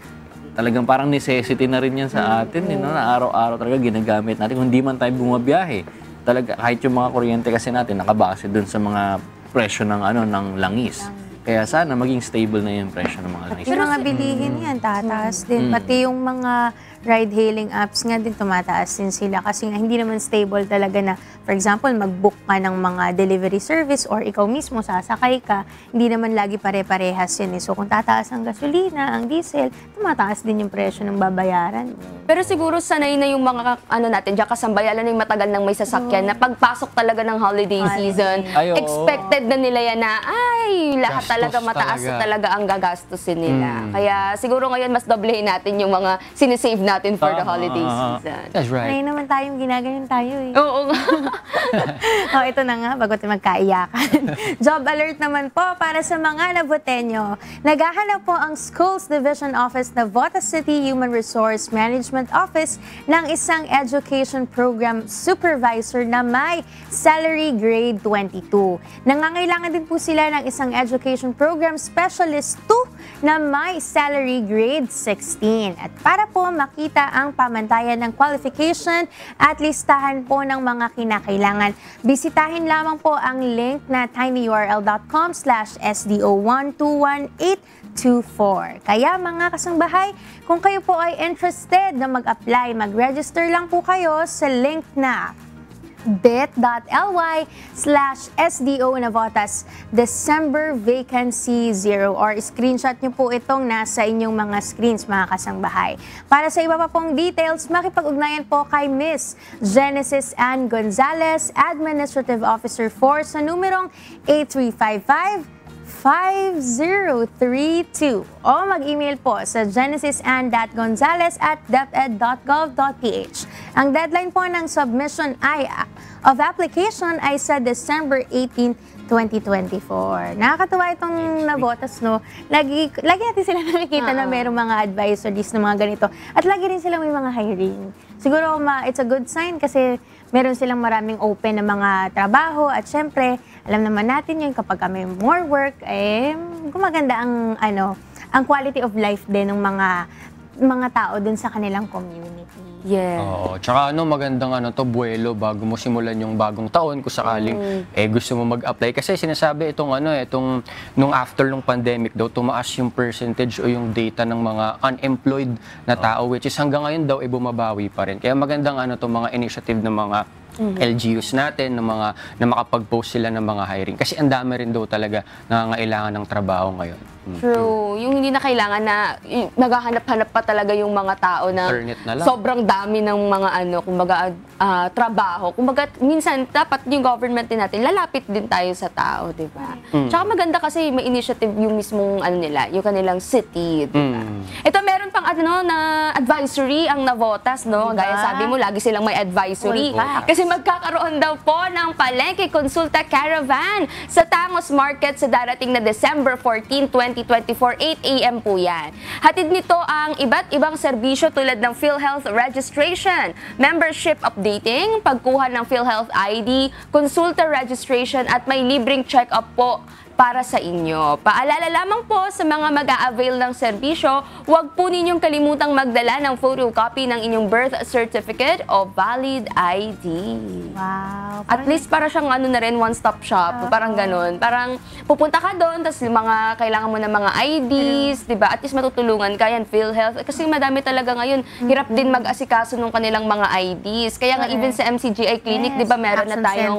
talagang parang necessity na rin yan sa atin. Na araw-araw talaga ginagamit natin. Kung hindi man tayo bumabiyahe, talaga kahit yung mga kuryente kasi natin nakabase dun sa mga presyo ng langis. Kaya sana maging stable na yung presyo ng mga langis. Pero mga bilihin yan, tataas din. Pati yung mga ride-hailing apps nga din, tumataas din sila. Kasi nga, hindi naman stable talaga na, for example, mag-book ka ng mga delivery service or ikaw mismo sasakay ka, hindi naman lagi pare-parehas yan. So kung tataas ang gasolina, ang diesel, tumataas din yung presyo ng babayaran. Pero siguro sanay na yung mga natin, diyan kasambayalan na yung matagal ng may sasakyan na pagpasok talaga ng holiday season, expected na nila yan na, lahat talaga mataas talaga ang gagastusin nila. Kaya siguro ngayon mas doblehin natin yung mga sinisave natin for the holiday season. That's right. Ngayon naman tayong ginagayon tayo eh. Oo nga. Ito na nga, bago tayo magkaiyakan. Job alert naman po para sa mga nabotenyo. Naghahanap po ang Schools Division Office na Navotas City Human Resource Management Office ng isang education program supervisor na may salary grade 22. Nangangailangan din po sila ng isang education program specialist 2 na may salary grade 16. At para po makita ang pamantayan ng qualification at listahan po ng mga kinakailangan, bisitahin lamang po ang link na tinyurl.com/SDO121824. Kaya mga kasangbahay, kung kayo po ay interested na mag-apply, mag-register lang po kayo sa link na bit.ly/SDO Navotas December Vacancy 0 or screenshot nyo po itong nasa inyong mga screens, mga kasangbahay. Para sa iba pa pong details, makipag-ugnayan po kay Miss Genesis Ann Gonzalez, Administrative Officer 4 sa numerong 8355-5032 o mag-email po sa genesisann.gonzalez@deped.gov.ph. Ang deadline po ng submission of application ay sa December 18, 2024. Nakakatuwa itong Navotas, no? Lagi natin sila nakikita na mayroong mga advisories na mga ganito. At lagi rin sila may mga hiring. Siguro it's a good sign kasi meron silang maraming open na mga trabaho at syempre, alam naman natin yun kapag may more work, gumaganda ang quality of life din ng mga tao dun sa kanilang community. Yeah. Oo, tsaka magandang buwelo bago mo simulan yung bagong taon kung sakaling gusto mo mag-apply. Kasi sinasabi nung after nung pandemic daw, tumaas yung percentage o yung data ng mga unemployed na tao, which is hanggang ngayon daw bumabawi pa rin. Kaya magandang itong mga initiative ng mga LGUs natin, na makapag-post sila ng mga hiring. Kasi ang dami rin daw talaga nangangailangan ng trabaho ngayon. True. Yung hindi na kailangan na naghahanap-hanap pa talaga yung mga tao na sobrang dami ng mga trabaho. Kumbaga, minsan dapat yung government din natin, lalapit din tayo sa tao, di ba? Tsaka maganda kasi may initiative yung mismong yung kanilang city, di ba? Ito, meron pang na advisory ang Navotas, no? Gaya sabi mo, lagi silang may advisory. Kasi magkakaroon daw po ng Palengke Consulta Caravan sa Tangos Market sa darating na December 14, 2024, 8 a.m. po yan. Hatid nito ang iba't ibang serbisyo tulad ng PhilHealth registration, membership updating, pagkuha ng PhilHealth ID, consulta registration at may libreng check-up po para sa inyo. Paalala lamang po sa mga mag-a-avail ng serbisyo, huwag po ninyong kalimutang magdala ng photocopy ng inyong birth certificate o valid ID. Wow. At least para siyang na rin, one-stop shop. Parang ganun. Parang pupunta ka doon, tapos kailangan mo ng mga IDs, di ba? At least matutulungan ka yan, PhilHealth. Kasi madami talaga ngayon, hirap din mag-asikaso ng kanilang mga IDs. Kaya nga even sa MCGI Clinic, di ba, meron na tayong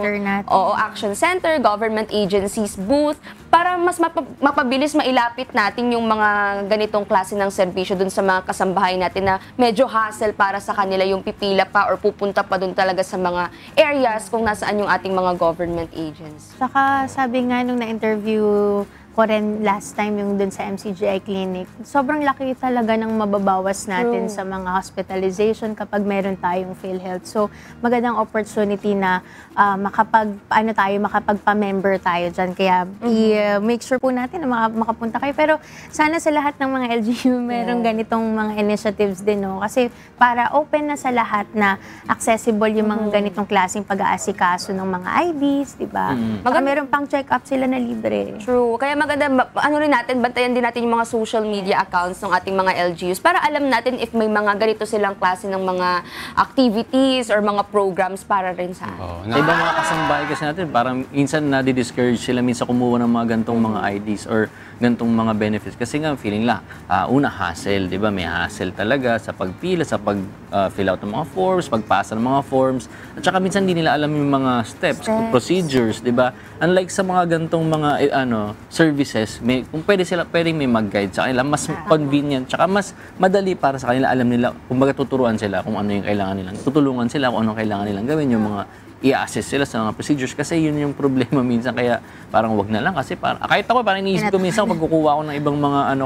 Action Center, government agencies booth, para mas mapabilis mailapit natin yung mga ganitong klase ng serbisyo dun sa mga kasambahay natin na medyo hassle para sa kanila yung pipila pa or pupunta pa dun talaga sa mga areas kung nasaan yung ating mga government agents. Saka sabi nga nung na-interview ko rin last time yung dun sa MCGI Clinic, sobrang laki talaga ng mababawas natin sa mga hospitalization kapag meron tayong PhilHealth. So, magandang opportunity na makapagpa-member tayo dyan. Kaya, i-make sure po natin na makapunta kayo. Pero, sana sa lahat ng mga LGU meron ganitong mga initiatives din, no? Kasi, para open na sa lahat na accessible yung mga ganitong klaseng pag-aasikaso ng mga IDs, di ba? Meron pang check-up sila na libre. True. Kaya maganda, bantayan din natin yung mga social media accounts ng ating mga LGUs para alam natin if may mga ganito silang klase ng mga activities or mga programs para rin sa atin. Ibang mga kasambahay kasi natin, parang minsan na-discourage sila minsan kumuha ng mga gantong mga IDs or gantong mga benefits. Kasi nga, feeling hassle, di ba? May hassle talaga sa pagpila, sa pag-fill out ng mga forms, pagpasa ng mga forms. At saka minsan hindi nila alam yung mga steps. Procedures, di ba? Unlike sa mga gantong mga services, kung pwedeng may mag-guide sa kanila, mas convenient, tsaka mas madali para sa kanila, alam nila, kumbaga tuturuan sila kung ano yung kailangan nilang, tutulungan sila kung ano kailangan nilang gawin, yung mga i-assess sila sa mga procedures kasi yun yung problema minsan, kaya parang wag na lang kasi kahit ako parang iniisip ko minsan pag kukuha ko ng ibang mga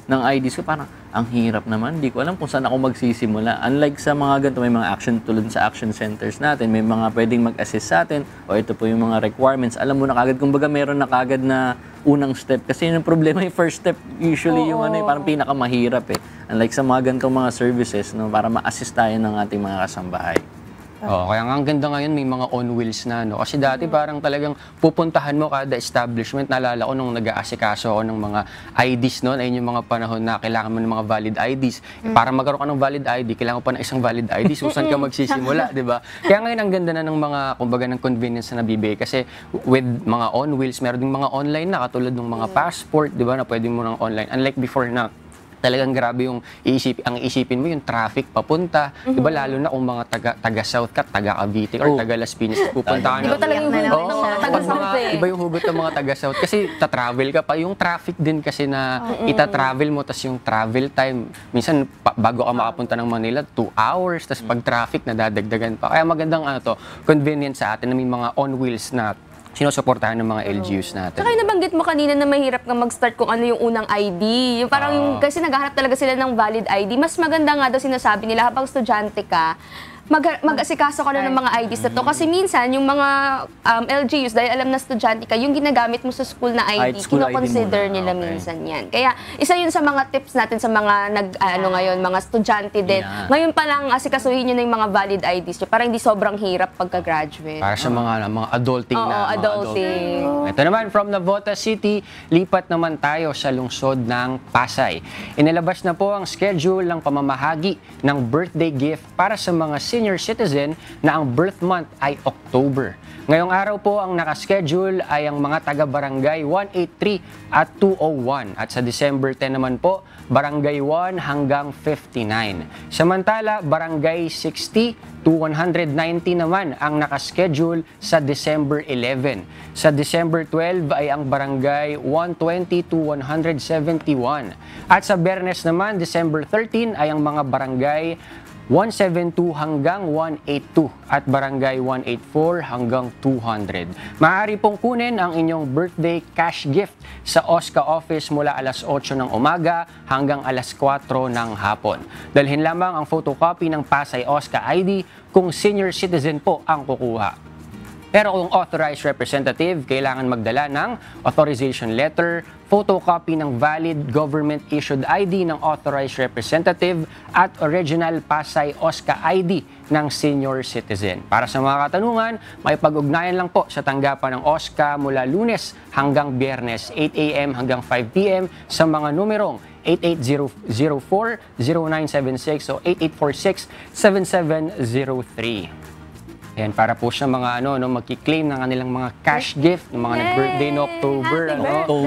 ng IDs ko, parang ang hirap naman, di ko alam kung saan ako magsisimula. Unlike sa mga ganito, may mga tulad sa action centers natin, may mga pwedeng mag-assist sa atin, o ito po yung mga requirements, alam mo na kagad, kumbaga meron na kagad na unang step. Kasi yun ang problema, yung first step, usually yung parang pinakamahirap Unlike sa mga ganitong mga services, no, para ma-assist tayo ng ating mga kasambahay. Kaya nga ang ganda ngayon may mga on wheels na, no? Kasi dati parang talagang pupuntahan mo kada establishment. Naalala ko nung nag-aasikaso ako ng mga IDs noon, ayun yung mga panahon na kailangan mo ng mga valid IDs. Para magkaroon ka ng valid ID, kailangan mo pa ng isang valid ID. Susan ka magsisimula, di ba? Kaya ngayon ang ganda na ng mga, kumbaga, ng convenience na nabibigay. Kasi with mga on wheels, meron ding mga online na katulad ng mga passport, di ba, na pwede mo ng online. Unlike before na talagang grabe yung isipin mo yung traffic papunta, 'di ba, lalo na kung mga taga South ka, taga Cavite or taga Las Piñas pupunta ka. Iba talaga yung hugot ng mga taga South Iba yung hugot ng mga taga South kasi ta-travel ka pa, yung traffic din kasi na ita-travel mo, tas yung travel time minsan bago ka makapunta ng Manila 2 hours, tas pag traffic nadadagdagan pa. Kaya magandang convenience sa atin na may mga on wheels na sinusuportahan ng mga LGUs natin. Saka nabanggit mo kanina na mahirap nga mag-start kung ano yung unang ID. Yung parang yung, kasi naghahanap talaga sila ng valid ID. Mas maganda nga daw sinasabi nila habang estudyante ka, mag-asikaso ka na ng mga IDs na to. Kasi minsan, yung mga LGUs, dahil alam na estudyante ka, yung ginagamit mo sa school na ID, kino-consider nila minsan yan. Kaya, isa yun sa mga tips natin sa mga ngayon, mga estudyante din. Ngayon pa lang, asikasuhin nyo na yung mga valid IDs nyo para hindi sobrang hirap pagka-graduate. Para sa mga adulting na. Adulting. Ito naman, from Navotas City, lipat naman tayo sa lungsod ng Pasay. Inilabas na po ang schedule ng pamamahagi ng birthday gift para sa mga senior citizen na ang birth month ay October. Ngayong araw po ang nakaschedule ay ang mga taga-barangay 183 at 201 at sa December 10 naman po, barangay 1 hanggang 59. Samantala, barangay 60 to 190 naman ang nakaschedule sa December 11. Sa December 12 ay ang barangay 120 to 171. At sa Biyernes naman, December 13 ay ang mga barangay 172 hanggang 182 at barangay 184 hanggang 200. Maaari pong kunin ang inyong birthday cash gift sa OSCA office mula alas 8 ng umaga hanggang alas 4 ng hapon. Dalhin lamang ang photocopy ng Pasay OSCA ID kung senior citizen po ang kukuha. Pero kung authorized representative, kailangan magdala ng authorization letter, photocopy ng valid government-issued ID ng authorized representative at original Pasay OSCA ID ng senior citizen. Para sa mga katanungan, may pag-ugnayan lang po sa tanggapan ng OSCA mula Lunes hanggang Biyernes, 8 a.m. hanggang 5 p.m. sa mga numerong 8804-0976 o 8846-7703. Ayan, para po sa mga magki-claim ng kanilang mga cash gift, ng mga nag-birthday no October,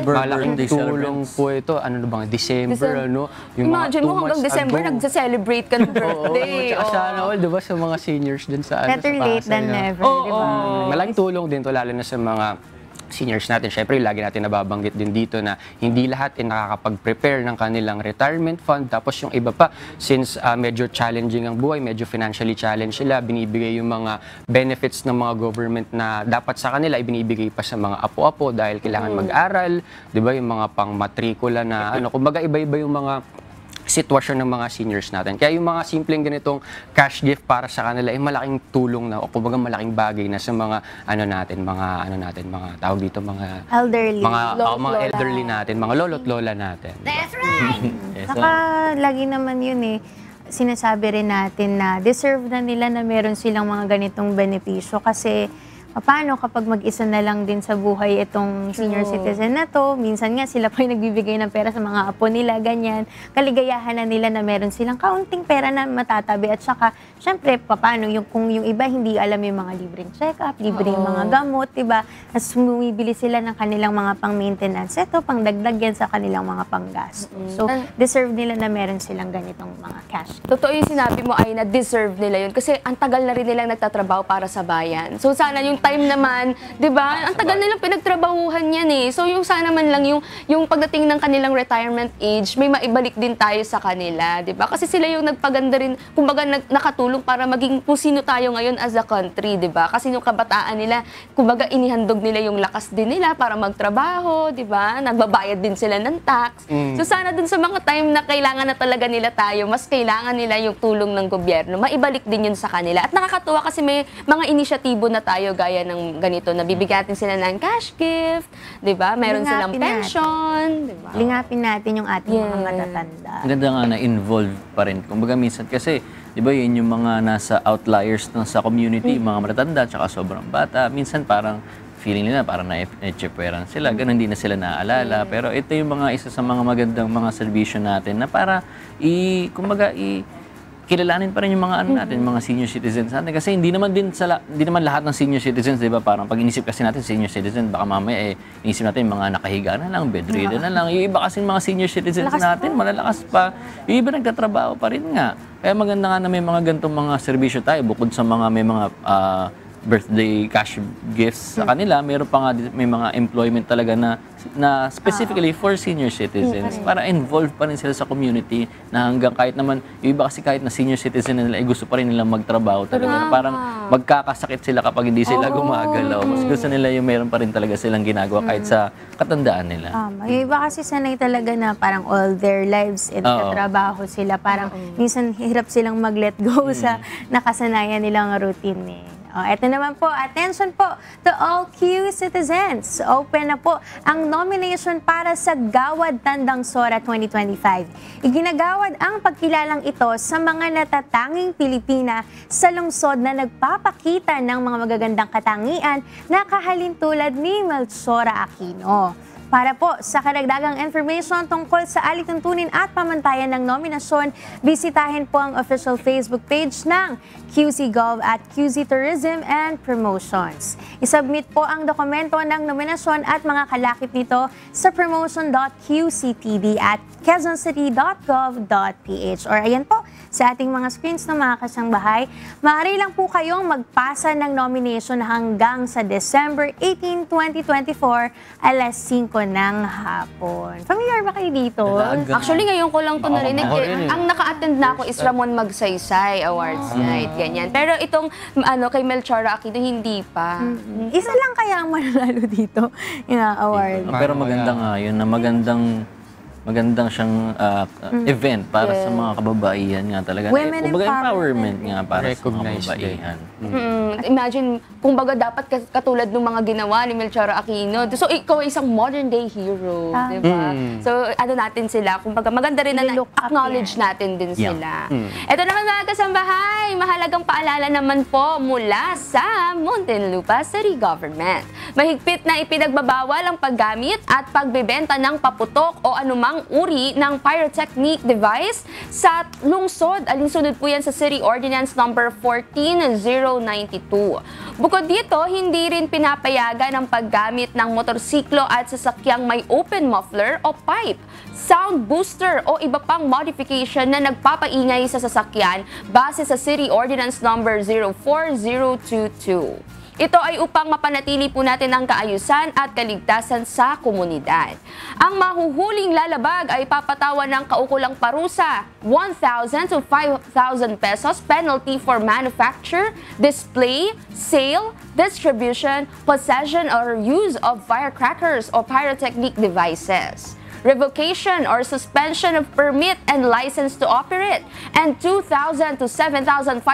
malaking tulong po ito. Ano na bang December, yung mga 2 months hanggang December, nagse-celebrate ka ng birthday. Sana all, diba, sa mga seniors din sa Better late than never, diba? Malaking tulong din to, lalo na sa mga seniors natin. Syempre, lagi natin nababanggit din dito na hindi lahat ay nakakapag-prepare ng kanilang retirement fund. Tapos yung iba pa, since medyo challenging ang buhay, medyo financially challenged sila, binibigay yung mga benefits ng mga government na dapat sa kanila, ibinibigay pa sa mga apo-apo dahil kailangan mag-aral, di ba, yung mga pang-matrikula na, kumbaga iba-iba yung mga sitwasyon ng mga seniors natin. Kaya yung mga simpleng ganitong cash gift para sa kanila ay malaking tulong na o kumbaga malaking bagay na sa mga mga tawag dito, mga elderly, mga elderly natin, mga lolo't lola natin. That's right. Saka lagi naman yun sinasabi rin natin na deserve na nila na meron silang mga ganitong benepisyo kasi paano kapag mag-isa na lang din sa buhay itong senior citizen na to, minsan nga sila pa yung nagbibigay ng pera sa mga apo nila, ganyan. Kaligayahan na nila na meron silang kaunting pera na matatabi at saka, syempre, paano kung yung iba hindi alam yung mga libreng check-up, libreng mga gamot, diba? As bumibili sila ng kanilang mga pang-maintenance, ito, pang-dagdag yan sa kanilang mga panggastos. So, deserve nila na meron silang ganitong mga cash. Totoo yung sinabi mo ay na-deserve nila yun kasi ang tagal na rin nilang nagtatrabaho para sa bayan. So, sana yung time naman, 'di ba? Ang tagal nilang pinagtrabahuhan 'yan So yung sana man lang yung pagdating ng kanilang retirement age, may maibalik din tayo sa kanila, 'di ba? Kasi sila yung nagpaganda rin, kumbaga nakatulong para maging kung sino tayo ngayon as a country, 'di ba? Kasi yung kabataan nila, kumbaga inihandog nila yung lakas din nila para magtrabaho, 'di ba? Nagbabayad din sila ng tax. So sana dun sa mga time na kailangan na talaga nila tayo, mas kailangan nila yung tulong ng gobyerno, maibalik din yun sa kanila. At nakakatuwa kasi may mga inisyatibo na tayo gaya ng ganito, nabibigyan natin sila ng cash gift, di ba? Meron silang pension, di ba? Lingapin natin yung ating mga matatanda. Ang ganda nga na involved pa rin. Kumbaga minsan kasi Di ba yun yung mga nasa outliers na sa community, mga matatanda, tsaka sobrang bata. Minsan parang feeling nila parang na-echepweran sila, ganun hindi na sila naaalala. Pero ito yung mga isa sa mga magandang mga serbisyo natin na para kilalanin pa rin yung mga natin, mga senior citizens natin. Kasi hindi naman lahat ng senior citizens, di ba? Parang pag inisip kasi natin senior citizen, baka mamaya inisip natin mga nakahiga na lang, bedridden na lang. Yung iba kasi mga senior citizens natin, malalakas pa. Yung iba nagtatrabaho pa rin nga. Kaya maganda nga na may mga ganitong mga serbisyo tayo, bukod sa may mga birthday cash gifts sa kanila, meron pa nga may mga employment talaga na specifically for senior citizens para involved pa rin sila sa community na hanggang kahit naman yung iba kasi kahit na senior citizen nila gusto pa rin nilang magtrabaho talaga na parang magkakasakit sila kapag hindi sila gumagalaw. Mas gusto nila yung meron pa rin talaga silang ginagawa kahit sa katandaan nila. Yung iba kasi sanay talaga na parang all their lives trabaho sila, parang minsan hirap silang mag-let go sa nakasanayan nilang routine eto naman po, attention po to all Q citizens. Open na po ang nomination para sa Gawad Tandang Sora 2025. Iginagawad ang pagkilalang ito sa mga natatanging Pilipina sa lungsod na nagpapakita ng mga magagandang katangian na kahalintulad ni Melchora Aquino. Para po sa karagdagang information tungkol sa alituntunin at pamantayan ng nominasyon, bisitahin po ang official Facebook page ng QC Gov at QC Tourism and Promotions. Isubmit po ang dokumento ng nominasyon at mga kalakip nito sa promotion.qctv@quezoncity.gov.ph or ayan po sa ating mga screens ng mga kasangbahay. Maaari lang po kayong magpasa ng nomination hanggang sa December 18, 2024, alas 5 ng hapon. Familiar ba kayo dito? Actually, ngayon ko lang ito narinig. Ang naka-attend na ako is Ramon Magsaysay Awards Night. Ganyan. Pero itong kay Melchora Aquino, hindi pa. Isa lang kaya ang mananalo dito yung award. Pero maganda nga yun na magandang siyang event para sa mga kababaihan nga talaga. Women empowerment nga para sa mga kababaihan. Imagine, kumbaga dapat katulad ng mga ginawa ni Melchora Aquino. So, ikaw ay isang modern day hero, di ba? So, natin sila, kumbaga maganda rin na acknowledge natin din sila. Ito naman mga kasambahay, mahalagang paalala naman po mula sa Muntinlupa City Government. Mahigpit na ipinagbabawal ang paggamit at pagbebenta ng paputok o anumang uri ng pyrotechnic device sa lungsod. Alinsunod po yan sa City Ordinance number 14092. Bukod dito, hindi rin pinapayagan ang paggamit ng motorsiklo at sasakyang may open muffler o pipe, sound booster o iba pang modification na nagpapaingay sa sasakyan base sa City Ordinance number 04022. Ito ay upang mapanatili po natin ang kaayusan at kaligtasan sa komunidad. Ang mahuhuling lalabag ay papatawan ng kaukulang parusa, 1,000 to 5,000 pesos penalty for manufacture, display, sale, distribution, possession or use of firecrackers or pyrotechnic devices. Revocation or suspension of permit and license to operate, and 2,000 to 7,500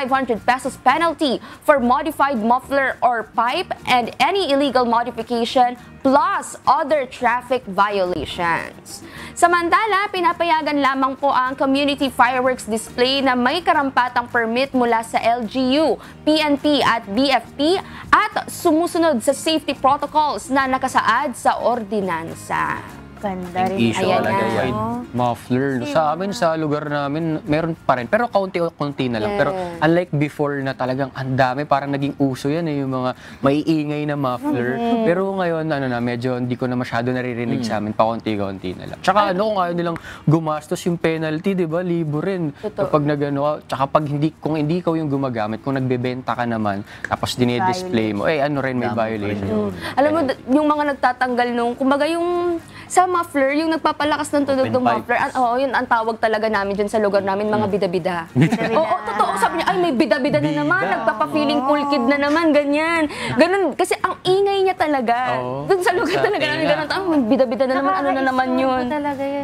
pesos penalty for modified muffler or pipe and any illegal modification plus other traffic violations. Samantala, pinapayagan lamang po ang community fireworks display na may karampatang permit mula sa LGU, PNP at BFP at sumusunod sa safety protocols na nakasaad sa ordinansa. Ganda rin. Muffler. Sa amin, sa lugar namin, meron pa rin. Pero kaunti na lang. Pero unlike before na talagang ang dami, parang naging uso yan yung mga maiingay na muffler. Pero ngayon, medyo hindi ko na masyado naririnig sa amin. Pakunti-kaunti na lang. Tsaka kung ayaw nilang gumastos yung penalty, di ba? Libo rin. Kapag tsaka kung hindi ikaw yung gumagamit, kung nagbebenta ka naman, tapos dinidisplay mo, rin may violation. Alam mo, yung mga nagtatanggal kumbaga yung sa muffler, yung nagpapalakas ng tunog ng muffler, yun ang tawag talaga namin dyan sa lugar namin, mga bida-bida. Oo, totoo. Sabi niya, may bida-bida na naman, nagpapa-feeling cool kid na naman, ganyan. Ganun, kasi ang ingay niya talaga. Doon sa lugar talaga namin, ganun, may bida-bida na naman, ano na naman yun.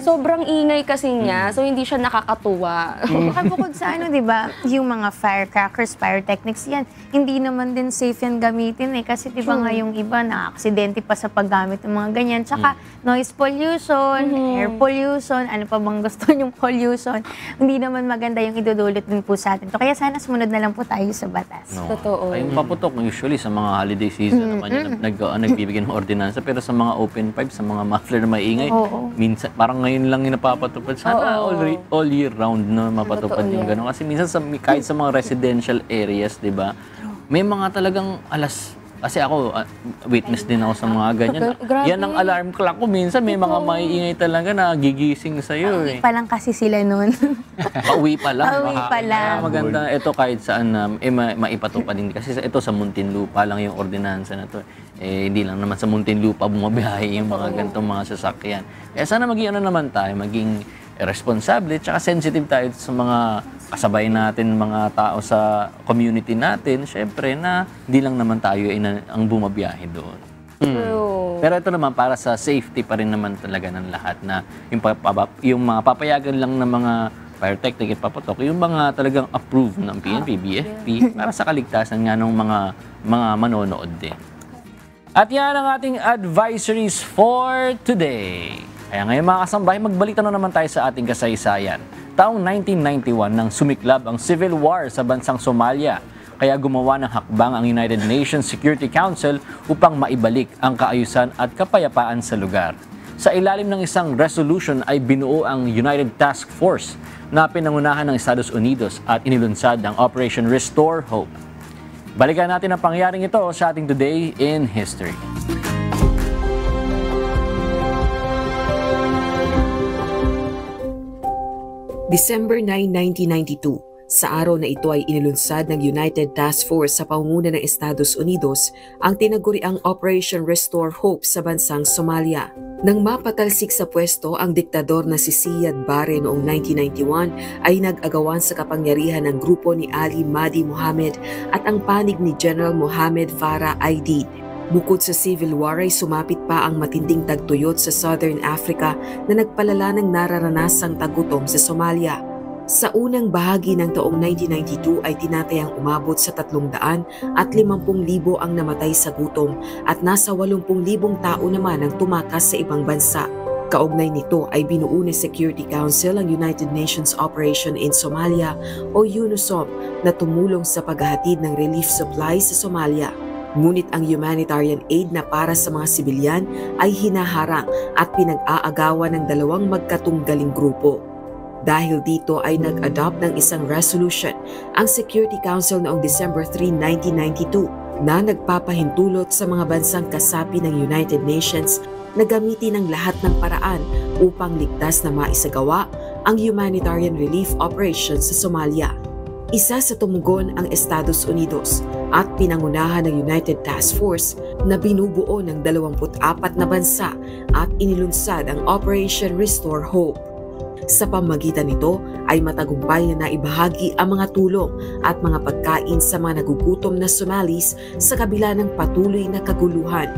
Sobrang ingay kasi niya, so hindi siya nakakatuwa. Bukod sa di ba, yung mga firecrackers, pyrotechnics yan, hindi naman din safe yan gamitin kasi di ba nga yung iba na aksidente pa sa paggamit ng mga ganyan. Tsaka noise noise pollution, air pollution, ano pa bang gusto yung pollution. Hindi naman maganda yung idudulot din po sa atin. Kaya sana sumunod na lang po tayo sa batas. Totoo. Ay, yung paputok, usually sa mga holiday season naman yun, nagbibigay ng ordinansa. Pero sa mga open pipe, sa mga muffler na maingay, minsan, parang ngayon lang yung napapatupad. Sana all year round na mapatupad yung gano'n. Kasi minsan kahit sa mga residential areas, di ba, may mga talagang kasi ako, witness din ako sa mga ganyan. Yan ang alarm clock ko. Minsan may mga maiingay talaga na gigising sa'yo. Pauwi pa lang kasi sila nun. Pauwi pa lang. Pauwi pa lang. Maganda. Ito kahit saan maipatupad din. Kasi ito sa Muntinlupa lang yung ordinansa na to. Hindi lang naman sa Muntinlupa bumabiyahe yung mga ganitong mga sasakyan. Kaya sana maging naman tayo, maging responsable, tsaka sensitive tayo sa mga kasabay natin, mga tao sa community natin, syempre na hindi lang naman tayo ang bumabiyahe doon. Pero ito naman, para sa safety pa rin naman talaga ng lahat na yung mga papayagan lang ng mga fire technique at papatok, yung mga talagang approved ng PNP, BFP, para sa kaligtasan nga ng mga manonood din. At yan ang ating advisories for today. Kaya ngayon mga kasambahay, magbalita na naman tayo sa ating kasaysayan. Taong 1991 nang sumiklab ang civil war sa bansang Somalia. Kaya gumawa ng hakbang ang United Nations Security Council upang maibalik ang kaayusan at kapayapaan sa lugar. Sa ilalim ng isang resolution ay binuo ang United Task Force na pinangunahan ng Estados Unidos at inilunsad ang Operation Restore Hope. Balikan natin ang pangyayaring ito sa ating Today in History. December 9, 1992, sa araw na ito ay inilunsad ng United Task Force sa pangunguna ng Estados Unidos ang tinaguriang Operation Restore Hope sa bansang Somalia. Nang mapatalsik sa pwesto ang diktador na si Siad Barre noong 1991 ay nag-agawan sa kapangyarihan ng grupo ni Ali Mahdi Mohammed at ang panig ni General Mohammed Farah Aidid. Bukod sa civil war ay sumapit pa ang matinding tagtuyot sa Southern Africa na nagpalala ng nararanasang tagutom sa Somalia. Sa unang bahagi ng taong 1992 ay tinatayang umabot sa 350,000 ang namatay sa gutom at nasa 80,000 tao naman ang tumakas sa ibang bansa. Kaugnay nito ay binuo ni Security Council ang United Nations Operation in Somalia o UNOSOM na tumulong sa paghahatid ng relief supplies sa Somalia. Ngunit ang humanitarian aid na para sa mga sibilyan ay hinaharang at pinag-aagawan ng dalawang magkatunggaling grupo. Dahil dito ay nag-adopt ng isang resolution ang Security Council noong December 3, 1992 na nagpapahintulot sa mga bansang kasapi ng United Nations na gamitin ang lahat ng paraan upang ligtas na maisagawa ang humanitarian relief operations sa Somalia. Isa sa tumugon ang Estados Unidos at pinangunahan ng United Task Force na binubuo ng 24 na bansa at inilunsad ang Operation Restore Hope. Sa pamamagitan nito ay matagumpay na naibahagi ang mga tulong at mga pagkain sa mga nagugutom na Somalis sa kabila ng patuloy na kaguluhan.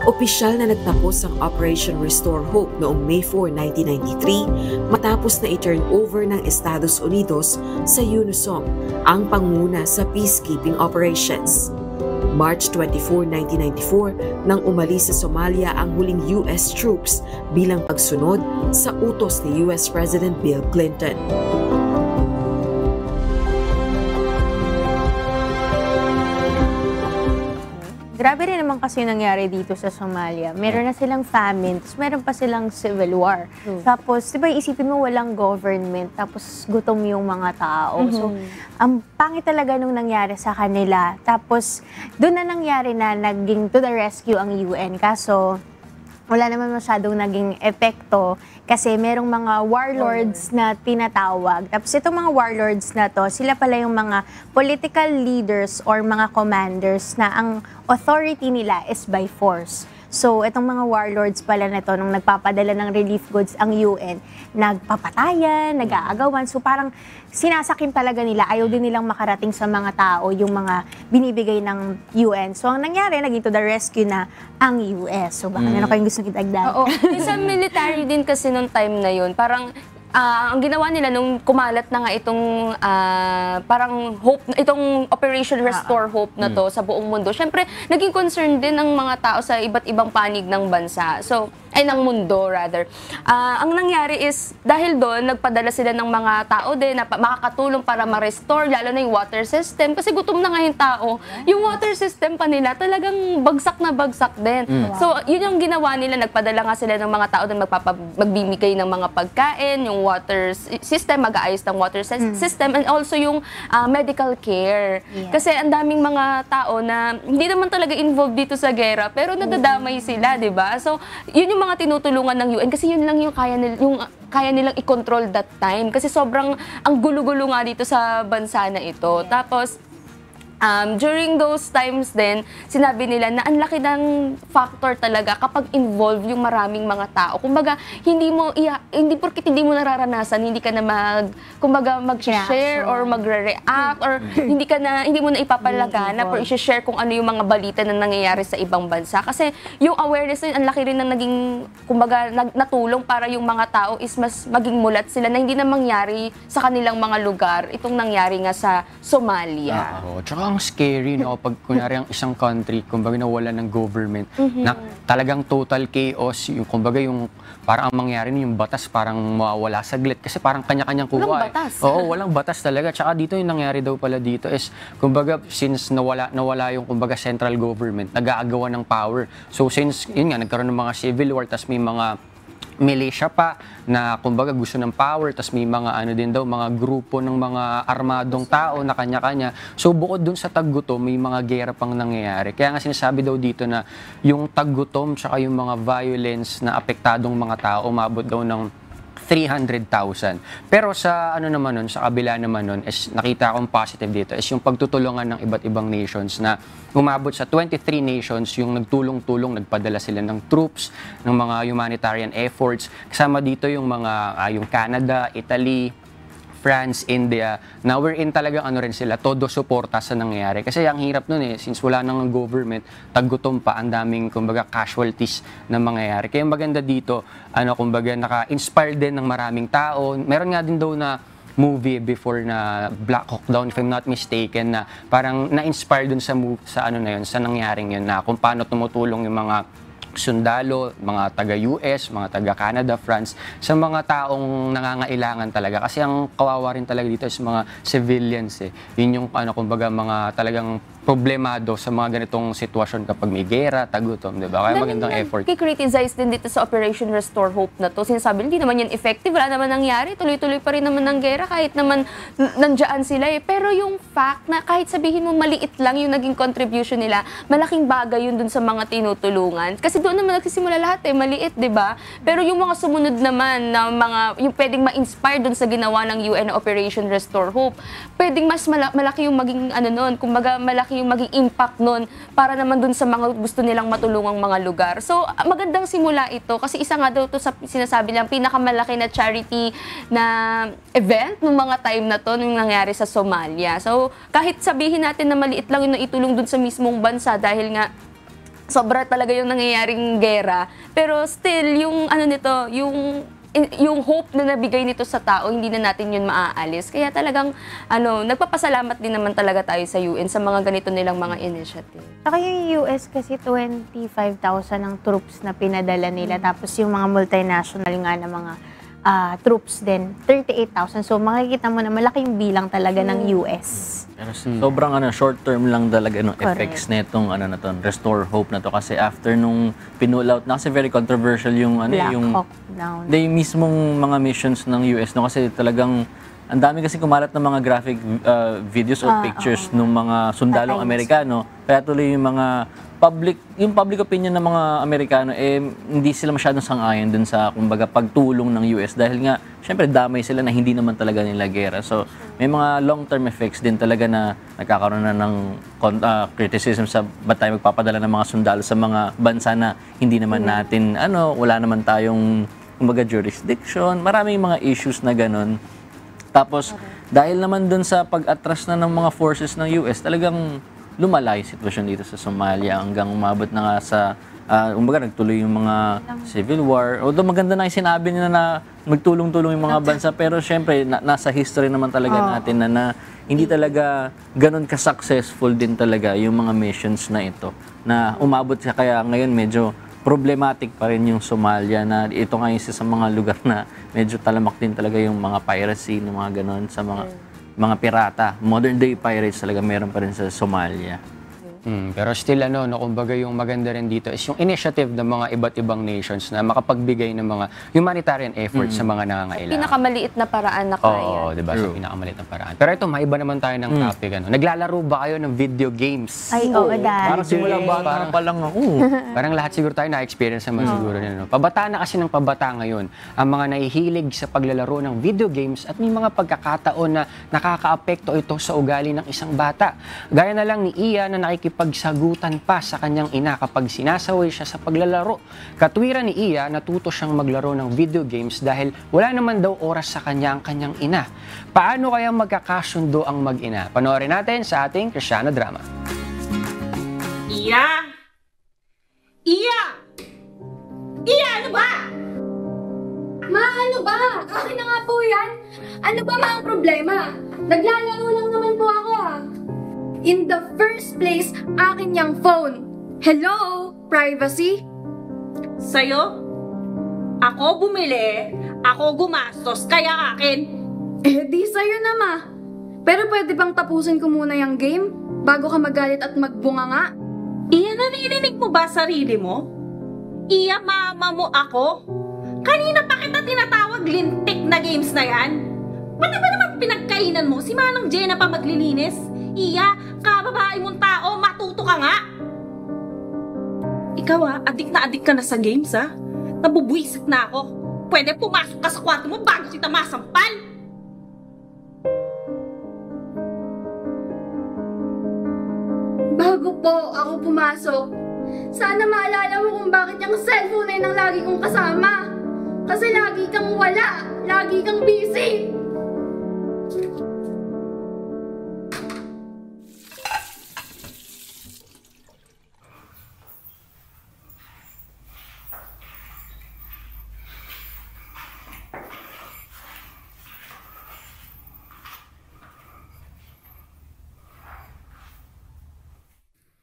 Opisyal na nagtapos ang Operation Restore Hope noong May 4, 1993 matapos na i-turn over ng Estados Unidos sa UNOSOM ang panguna sa peacekeeping operations. March 24, 1994 nang umalis sa Somalia ang huling US troops bilang pagsunod sa utos ni US President Bill Clinton. Grabe rin naman kasi nangyari dito sa Somalia. Meron na silang famine, tapos meron pa silang civil war. Tapos, di ba isipin mo walang government, tapos gutom yung mga tao. So, ang pangit talaga nung nangyari sa kanila. Tapos, doon na nangyari na naging to the rescue ang UN. Kaso, wala naman masyadong naging epekto kasi merong mga warlords na tinatawag. Tapos itong mga warlords na to, sila pala yung mga political leaders or mga commanders na ang authority nila is by force. So itong mga warlords pala na to, nung nagpapadala ng relief goods ang UN, nagpapatayan, nag-aagawan. So parang sinasakin talaga nila, ayaw din nilang makarating sa mga tao yung mga binibigay ng UN. So ang nangyari, naging to the rescue na ang US. So baka meron kayong gustong idagdag. Oo. Sa military din kasi nung time na yun, parang ang ginawa nila nung kumalat na nga itong parang hope, itong Operation Restore Hope na to sa buong mundo. Syempre, naging concern din ng mga tao sa iba't ibang panig ng bansa. So, ng mundo rather. Ang nangyari is, dahil doon, nagpadala sila ng mga tao din na makakatulong para ma-restore, lalo na yung water system. Kasi gutom na nga yung tao. Yung water system pa nila, talagang bagsak na bagsak din. So, yun yung ginawa nila. Nagpadala nga sila ng mga tao na magbibigay ng mga pagkain, yung water system, mag-aayos ng water system, and also yung medical care. Kasi ang daming mga tao na hindi naman talaga involved dito sa gera, pero nadadamay sila, di ba? So, yun yung mga tinutulungan ng UN kasi yun lang yung kaya nilang i-control that time. Kasi sobrang ang gulo-gulo nga dito sa bansa na ito. Tapos, during those times din, sinabi nila na ang laki ng factor talaga kapag involved yung maraming mga tao. Kumbaga, hindi porket hindi mo nararanasan, hindi ka na mag-share or magre-react or hindi mo na ipapalaganap or i-share kung ano yung mga balita na nangyayari sa ibang bansa. Kasi yung awareness din, ang laki rin na naging, kumbaga, natulong para yung mga tao is mas maging mulat sila na hindi na mangyari sa kanilang mga lugar itong nangyari nga sa Somalia. Tsaka ang scary, no? Pag kunyari ang isang country, kumbaga nawala ng government, na talagang total chaos, yung kumbaga yung parang ang mangyari yung batas parang mawawala saglit kasi parang kanya-kanyang kuha. Walang batas. Oo, walang batas talaga. Tsaka dito yung nangyari daw pala dito is, kumbaga, since nawala yung kumbaga central government, nag-aagawan ng power. So since, yun nga, nagkaroon ng mga civil war, tas may mga militia pa na kumbaga gusto ng power, tas may mga ano din daw, mga grupo ng mga armadong tao na kanya-kanya. So bukod dun sa taggutom, may mga gera pang nangyayari. Kaya nga sinasabi daw dito na yung taggutom tsaka yung mga violence na apektadong mga tao, umabot daw ng 300,000. Pero sa ano naman nun, sa kabila naman nun, is nakita akong positive dito, is yung pagtutulungan ng iba't ibang nations na umabot sa 23 nations yung nagtulong-tulong, nagpadala sila ng troops, ng mga humanitarian efforts. Kasama dito yung mga, yung Canada, Italy, France, India, na wherein talagang ano rin sila, todo suporta sa nangyayari. Kasi ang hirap nun since wala nang government, taggutom pa, ang daming, kumbaga, casualties na mangyayari. Kaya maganda dito, kumbaga, naka-inspire din ng maraming tao. Meron nga din daw na movie before na Black Hawk Down, if I'm not mistaken, na parang na-inspire dun sa ano na yun, sa nangyaring yun, na kung paano tumutulong yung mga sundalo, mga taga-US, mga taga-Canada, France, sa mga taong nangangailangan talaga. Kasi ang kawawa rin talaga dito is mga civilians Yun yung kumbaga mga talagang problemado sa mga ganitong sitwasyon kapag may gera, tagutom, di ba? Kaya magandang effort. Kikriticize din dito sa Operation Restore Hope na to. Sinasabi, hindi naman yan effective, wala naman nangyari, tuloy-tuloy pa rin naman ng gera kahit naman nandiyan sila Pero yung fact na kahit sabihin mo maliit lang yung naging contribution nila, malaking bagay yun dun sa mga tinutulungan. Kasi doon naman nagsisimula lahat maliit, di ba? Pero yung mga sumunod naman na yung pwedeng ma-inspire dun sa ginawa ng UN na Operation Restore Hope, pwedeng mas malaki yung maging kumbaga malaki yung maging impact nun para naman dun sa mga gusto nilang matulungang mga lugar. So, magandang simula ito kasi isa nga daw ito sa sinasabi nilang pinakamalaki na charity na event nung mga time na to, nung nangyari sa Somalia. So, kahit sabihin natin na maliit lang yung naitulong dun sa mismong bansa dahil nga sobra talaga yung nangyayaring gera, pero still, yung yung hope na nabigay nito sa tao, hindi na natin yun maaalis. Kaya talagang, nagpapasalamat din naman talaga tayo sa UN sa mga ganito nilang mga initiative. Saka yung US kasi 25,000 ang troops na pinadala nila. Tapos yung mga multinational nga na mga troops din, 38,000. So makikita mo na malaking bilang talaga ng US. Pero sobrang short term lang talaga effects nitong Restore Hope na to kasi after nung pinull out na kasi very controversial yung Black yung Hawk Down. Yung mismong mga missions ng US kasi talagang ang dami kasi kumalat ng mga graphic videos or pictures ng mga sundalong Amerikano kaya tuloy yung mga public opinion ng mga Amerikano hindi sila masyadong sang-ayon dun sa kumbaga pagtulong ng US dahil nga syempre damay sila na hindi naman talaga nila gera. So may mga long-term effects din talaga na nagkakaroon na ng criticism sa ba't tayo magpapadala ng mga sundalo sa mga bansa na hindi naman natin wala naman tayong kumbaga jurisdiction. Maraming mga issues na ganun. Tapos dahil naman dun sa pag-atras na ng mga forces ng US talagang lumala yung sitwasyon dito sa Somalia hanggang umabot na nga sa kumbaga nagtuloy yung mga civil war. Although maganda na yung sinabi nila na magtulong-tulong yung mga bansa pero syempre nasa history naman talaga natin na hindi talaga ganun ka-successful din talaga yung mga missions na ito na umabot siya kaya ngayon medyo problematic pa rin yung Somalia na ito nga isa sa mga lugar na medyo talamak din talaga yung mga piracy, ng mga ganon, sa mga pirata. Modern day pirates talaga meron pa rin sa Somalia. Pero still no, kumbaga yung maganda rin dito is yung initiative ng mga iba't ibang nations na makapagbigay ng mga humanitarian efforts sa mga nangangailangan. Pinakamaliit na paraan na kaya. Oo, diba? Sa pinakamaliit na paraan. Pero ito, maiba naman tayo ng topic. Naglalaro ba kayo ng video games? Ay, oo, dahil. Parang simula bata pa lang ako. Parang lahat siguro tayo na-experience naman siguro nyo. Pabata na kasi ng pabata ngayon ang mga nahihilig sa paglalaro ng video games at may mga pagkakataon na nakakaapekto ito sa ugali ng isang bata. Gaya na lang ni Iya na nakikipagsagutan pa sa kanyang ina kapag sinasaway siya sa paglalaro. Katwiran ni Iya, natuto siyang maglaro ng video games dahil wala naman daw oras sa kanya ang kanyang ina. Paano kaya magkakasundo ang mag-ina? Panoorin natin sa ating Kristiyano Drama. Iya! Iya! Iya, ano ba? Ma, ano ba? Akin na nga po yan. Ano ba ang problema? Naglalaro lang naman po ako In the first place, akin yung phone. Hello? Privacy? Sa'yo? Ako bumili, ako gumastos, kaya akin. Di sa'yo na, ma. Pero pwede bang tapusin ko muna yung game bago ka magalit at magbunga nga? Iya, naririnig mo ba sarili mo? Iya, mama mo ako? Kanina pa kita tinatawag lintik na games na yan. Pati ba naman pinagkainan mo si Manang Jenna pa maglilinis? Iya, kababae mong tao, matuto ka nga! Ikaw adik ka na sa games Nabubwisit na ako. Pwede pumasok ka sa kwarto mo bago kita masampal! Bago po ako pumasok, sana maalala mo kung bakit yung cellphone na yun ang lagi kong kasama. Kasi lagi kang wala, lagi kang busy.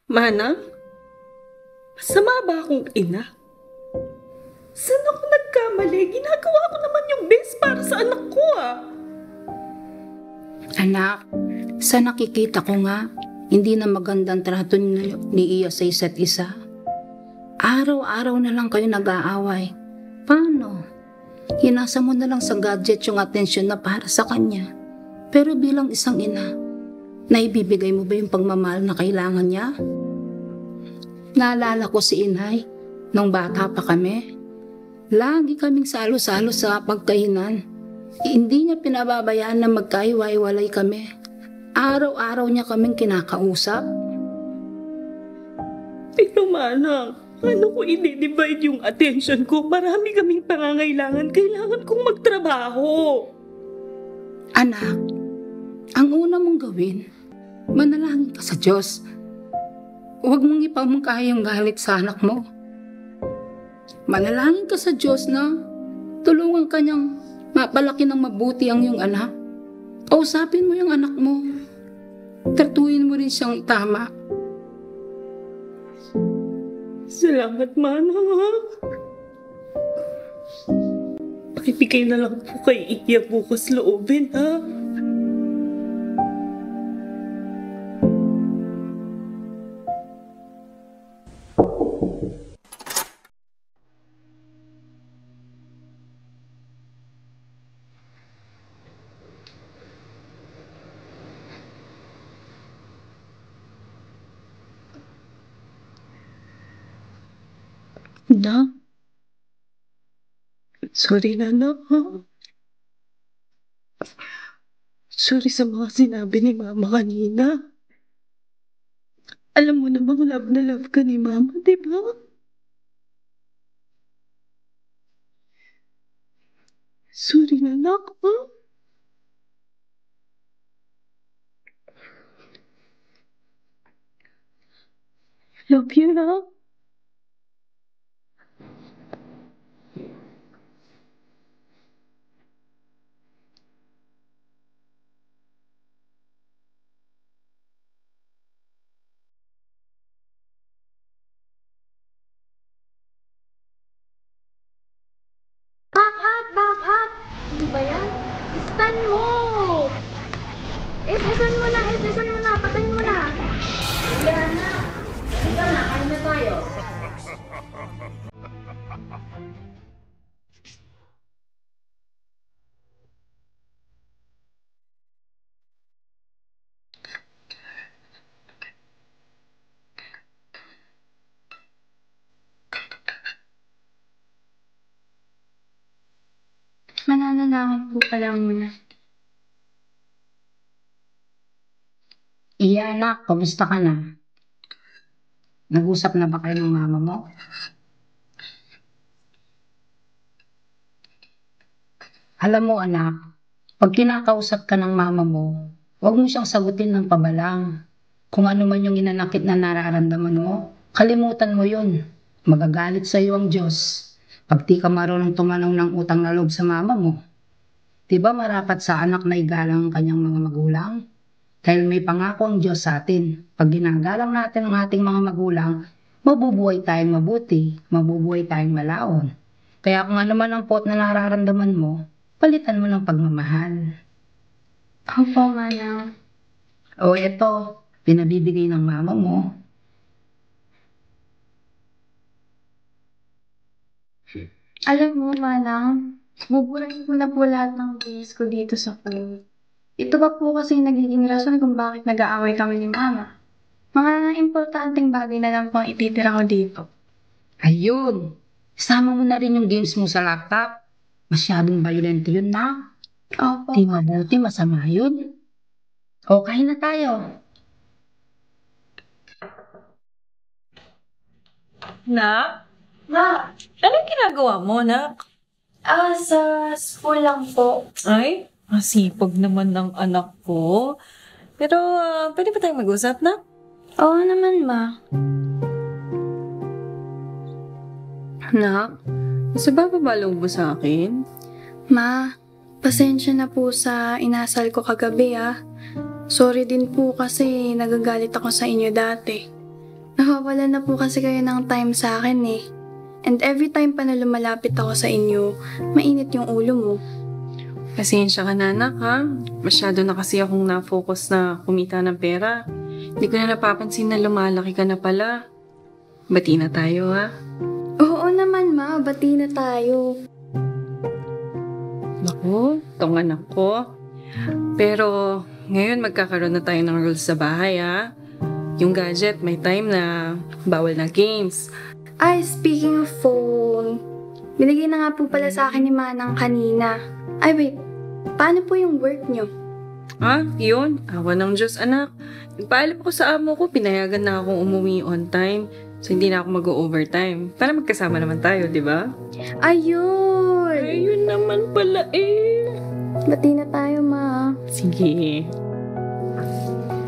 Manang, masama ba akong ina? Saan ako nagkamali? Ginagawa ko naman yung best para sa anak ko Anak, sa nakikita ko nga, hindi na magandang trato ni Iya sa isa't isa. Araw-araw na lang kayo nag-aaway. Paano? Hinasa mo na lang sa gadget yung atensyon na para sa kanya. Pero bilang isang ina, naibibigay mo ba yung pagmamahal na kailangan niya? Naalala ko si Inay, nung bata pa kami. Lagi kaming salo-salo sa pagkainan. Hindi niya pinababayaan na magkaiwalay kami. Araw-araw niya kaming kinakausap. Pero Manang, paano ko i-divide yung attention ko? Marami kaming pangangailangan. Kailangan kong magtrabaho. Anak, ang una mong gawin, manalangin ka sa Diyos. Huwag mong ipamungkahi yung galit sa anak mo. Manalangin ka sa Diyos na tulungan ka niyang mapalaki ng mabuti ang iyong anak. Kausapin mo yung anak mo. Tratuhin mo rin siyang tama. Salamat, Manang. Pakibigay na lang po kay Iya bukas loobin, Na? Sorry na, Sorry sa mga sinabi ni Mama kanina. Alam mo namang love na love ka ni Mama, di ba? Sorry na, anak, Love you, na. Buksan mo! Buksan mo na! Patayin mo na! Yan na! Ito na, kain na tayo. Mananalangin po pala muna. Iya anak, kamusta ka na? Nag-usap na ba kayo ng mama mo? Alam mo anak, pag kinakausap ka ng mama mo, huwag mo siyang sagutin ng pabalang. Kung ano man yung inanakit na nararamdaman mo, kalimutan mo yun. Magagalit sa iyo ang Diyos pag di ka marunong tumanong ng utang na loob sa mama mo. Diba marapat sa anak na igalang ang kanyang mga magulang? Dahil may pangako ang Diyos sa atin. Pag ginagalang natin ang ating mga magulang, mabubuhay tayong mabuti, mabubuhay tayong malaon. Kaya kung ano man ang pot na nararamdaman mo, palitan mo ng pagmamahal. Opo, Manang. O eto, pinabibigay ng mama mo. Alam mo, Manang, buburahin ko na po lahat ng bills ko dito sa phone. Ito ba po kasi nagiging rason kung bakit nag-aaway kami ni Mama? Mga importanteng bagay na lang po ang ititira ko dito. Ayun! Sama mo na rin yung games mo sa laptop. Masyadong violento yun na. Opo. Di mabuti, masama yun. O, kain na tayo. Nak? Ma, anong ginagawa mo, Nak? Sa school lang po. Ay, masipag naman ng anak ko. Pero, pwede ba tayong mag-usap, Nak? Oo naman, Ma. Nak, gusto ba pabalong mo sa akin? Ma, pasensya na po sa inasal ko kagabi, Sorry din po kasi nagagalit ako sa inyo dati. Nakawala na po kasi kayo ng time sa akin And every time pa na lumalapit ako sa inyo, mainit yung ulo mo. Pasensya ka na, anak, ha? Masyado na kasi akong na-focus na kumita ng pera. Hindi ko na napapansin na lumalaki ka na pala. Bati na tayo, ha? Oo naman, Ma. Bati na tayo. Naku, tong anak ko. Pero ngayon magkakaroon na tayo ng rules sa bahay, ha? Yung gadget, may time na bawal na games. Ay, speaking of phone, binigay na nga po pala sa akin ni Manang kanina. Ay, wait. Paano po yung work nyo? Yun. Awa ng Diyos, anak. Nagpaalam ko sa amo ko, pinayagan na akong umuwi on time. So, hindi na ako mag-overtime. Para magkasama naman tayo, di ba? Ayun! Ayun naman pala Bati na tayo, Ma. Sige.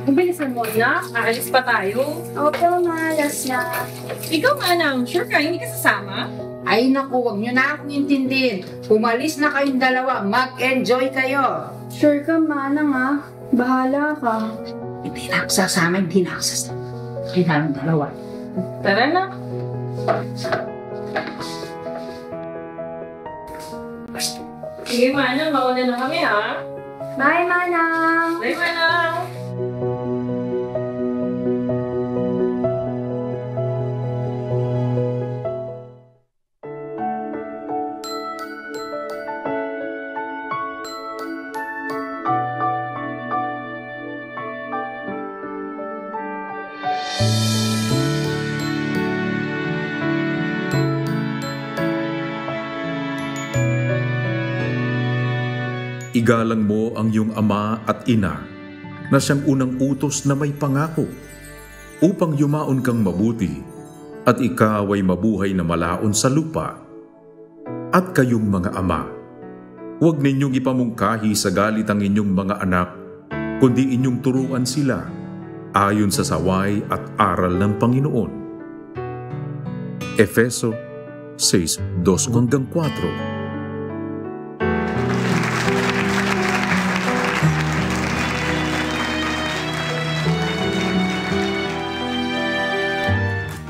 Bilisan mo, anak. Aalis pa tayo. Opo, Ma. Last na. Ikaw, Manang. Sure ka? Hindi ka sasama? Ay naku, huwag nyo na akong intindihin. Umalis na kayong dalawa. Mag-enjoy kayo. Sure ka, Manang, Bahala ka. Hindi na ako sasama, hindi na ako sasama. Kailangan dalawa. Tara na. Sige, Manang. Mauna na kami, ha? Bye, Manang. Bye, Manang. Igalang mo ang iyong ama at ina na siyang unang utos na may pangako upang yumaon kang mabuti at ikaw ay mabuhay na malaon sa lupa. At kayong mga ama, huwag ninyong ipamungkahi sa galit ang inyong mga anak, kundi inyong turuan sila ayon sa saway at aral ng Panginoon. Efeso 6:2-4.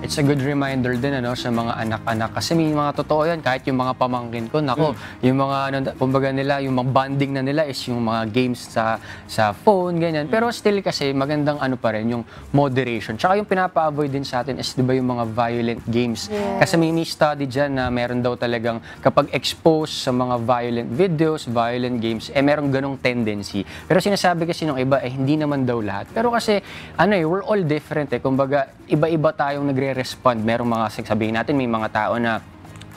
it's a good reminder din sa mga anak-anak. Kasi may mga totoo yan, kahit yung mga pamangkin ko, yung mga, kumbaga nila, yung mga bonding na nila is yung mga games sa phone, ganyan. Pero still kasi, magandang pa rin, yung moderation. Tsaka yung pinapa-avoid din sa atin is, di ba, yung mga violent games. Kasi may study dyan na meron daw talagang, kapag exposed sa mga violent videos, violent games, meron ganong tendency. Pero sinasabi kasi ng iba, hindi naman daw lahat. Pero kasi, we're all different Kumbaga, iba-iba tayong nagre-respond. Merong mga, sabihin natin, may mga tao na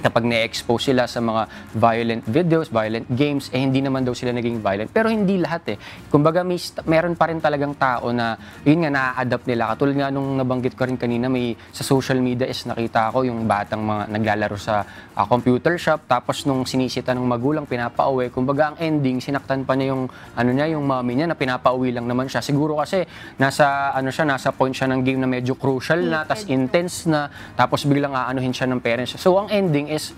kapag na-expose sila sa mga violent videos, violent games, hindi naman daw sila naging violent. Pero hindi lahat Kumbaga, meron pa rin talagang tao na, yun nga, na-adapt nila. Katulad nga nung nabanggit ko rin kanina, sa social media is nakita ko yung batang mga naglalaro sa computer shop, tapos nung sinisita ng magulang, pinapauwi. Kumbaga, ang ending, sinaktan pa niya yung, yung mommy niya na pinapauwi lang naman siya. Siguro kasi, nasa point siya ng game na medyo crucial na, tas intense na, tapos biglang aanuhin siya ng parents. So, ang ending is,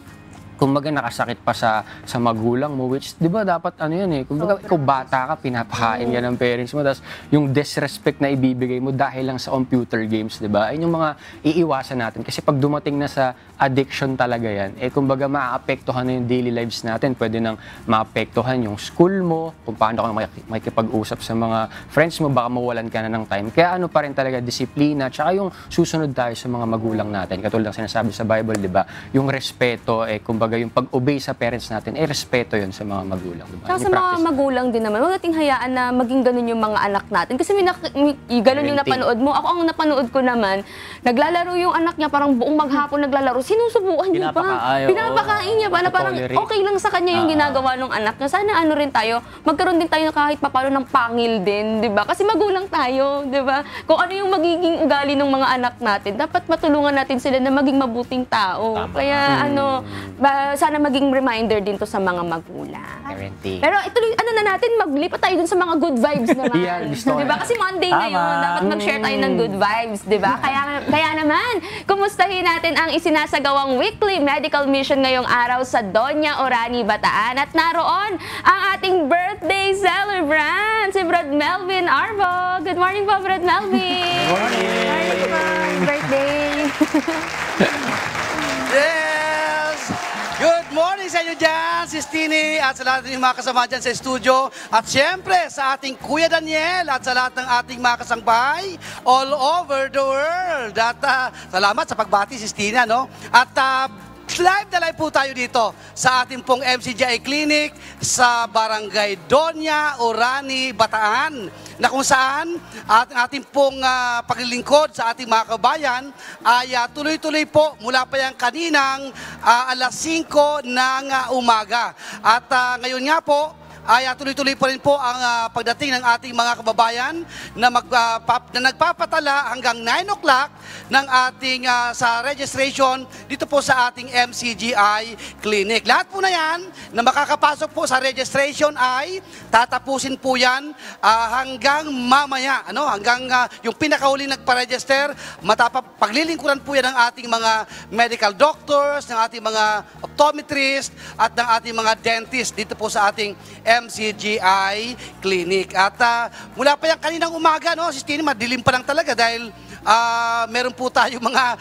kumbaga nakasakit pa sa magulang mo, which, di ba, dapat kumbaga, ikaw bata ka, pinapakain ka ng parents mo, tapos yung disrespect na ibibigay mo dahil lang sa computer games, di ba? Ayun yung mga iiwasan natin. Kasi pag dumating na sa addiction talaga yan, kumbaga, maapektuhan na yung daily lives natin. Pwede nang maapektuhan yung school mo, kung paano ka makikipag-usap sa mga friends mo, baka mawalan ka na ng time. Kaya pa rin talaga, disiplina, tsaka yung susunod tayo sa mga magulang natin. Katulad ng sinasabi sa Bible, di ba? Yung respeto, kumbaga, yung pag-obey sa parents natin, respeto yun sa mga magulang. Diba? Sa mga magulang din naman, huwag nating hayaan na maging ganun yung mga anak natin. Kasi ganun yung napanood mo. Ako ang napanood ko naman, naglalaro yung anak niya, parang buong maghapon naglalaro, sinusubukan niya pa. Pinapakain niya pa. Na parang okay lang sa kanya yung ginagawa ng anak niya. Sana rin tayo, magkaroon din tayo kahit papalo ng pangil din, di ba? Kasi magulang tayo, di ba? Kung ano yung magiging ugali ng mga anak natin, dapat matulungan natin sila na maging mabuting tao. Tama. Kaya sana maging reminder din to sa mga magulang. Parenting. Pero ituloy, natin, maglipat tayo dun sa mga good vibes naman. Diba? Kasi Monday ngayon, dapat mag-share tayo ng good vibes, diba? Kaya naman, kumustahin natin ang isinasagawang weekly medical mission ngayong araw sa Doña Orani, Bataan. At naroon ang ating birthday celebrant, si Brad Melvin Arbo. Good morning po, Brad Melvin. Good morning. Good morning po. Birthday. Good morning sa inyo dyan, Sis Tini, at sa lahat ng mga kasama dyan sa studio. At syempre sa ating Kuya Daniel at sa lahat ng ating mga kasangbahay all over the world. At salamat sa pagbati, Sis Tina, no? At live na live po tayo dito sa ating pong MCGI Clinic sa Barangay Doña Orani, Bataan, na kung saan ang ating pong paglilingkod sa ating mga kabayan ay tuloy-tuloy po mula pa yan kaninang alas 5 ng umaga. At ngayon nga po, ay tuloy-tuloy pa rin po ang pagdating ng ating mga kababayan na nagpapatala hanggang 9 o'clock ng ating sa registration dito po sa ating MCGI Clinic. Lahat po na yan na makakapasok po sa registration ay tatapusin po yan hanggang mamaya. Hanggang yung pinakahuling nagpa-register, paglilingkuran po yan ng ating mga medical doctors, ng ating mga optometrist at ng ating mga dentist dito po sa ating MCGI Clinic. At mula pa yan kaninang umaga, Sis Tini, madilim pa lang talaga dahil meron po tayo mga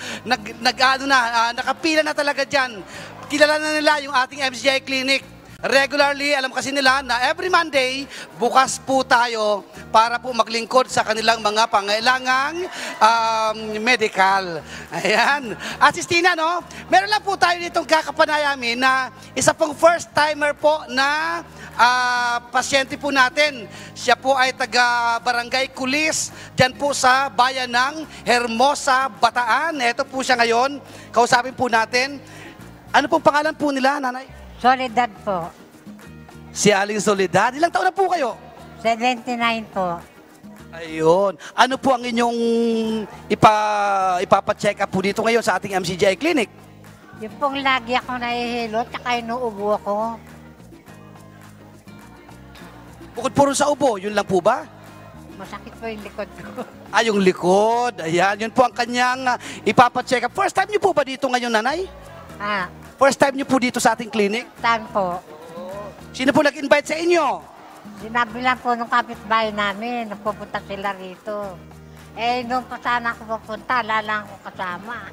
nakapila na talaga dyan. Kilala na nila yung ating MCGI Clinic. Regularly, alam kasi nila na every Monday, bukas po tayo para po maglingkod sa kanilang mga pangailangang medical. Ayan. At Sis Tina, meron lang po tayo ditong kakapanayamin na isa pong first timer po na pasyente po natin. Siya po ay taga Barangay Kulis, dyan po sa bayan ng Hermosa, Bataan. Ito po siya ngayon. Kausapin po natin. Ano pong pangalan po nila, Nanay? Soledad po. Si Aling Soledad. Ilang taon na po kayo? 79 po. Ayun. Ano po ang inyong ipapacheck up po dito ngayon sa ating MCGI Clinic? Yung pong lagi ako nahihilo, tsaka inuubo ako. Bukod po rin sa ubo, yun lang po ba? Masakit po yung likod ko. Yung likod. Ayan, yun po ang kanyang ipapacheck up. First time niyo po ba dito ngayon, Nanay? First time niyo po dito sa ating clinic? Time po. Sino po nag-invite sa inyo? Sinabi lang po nung kapitbahay namin, nagpupunta sila rito. Nung pa sana ako pupunta, lalang ako kasama.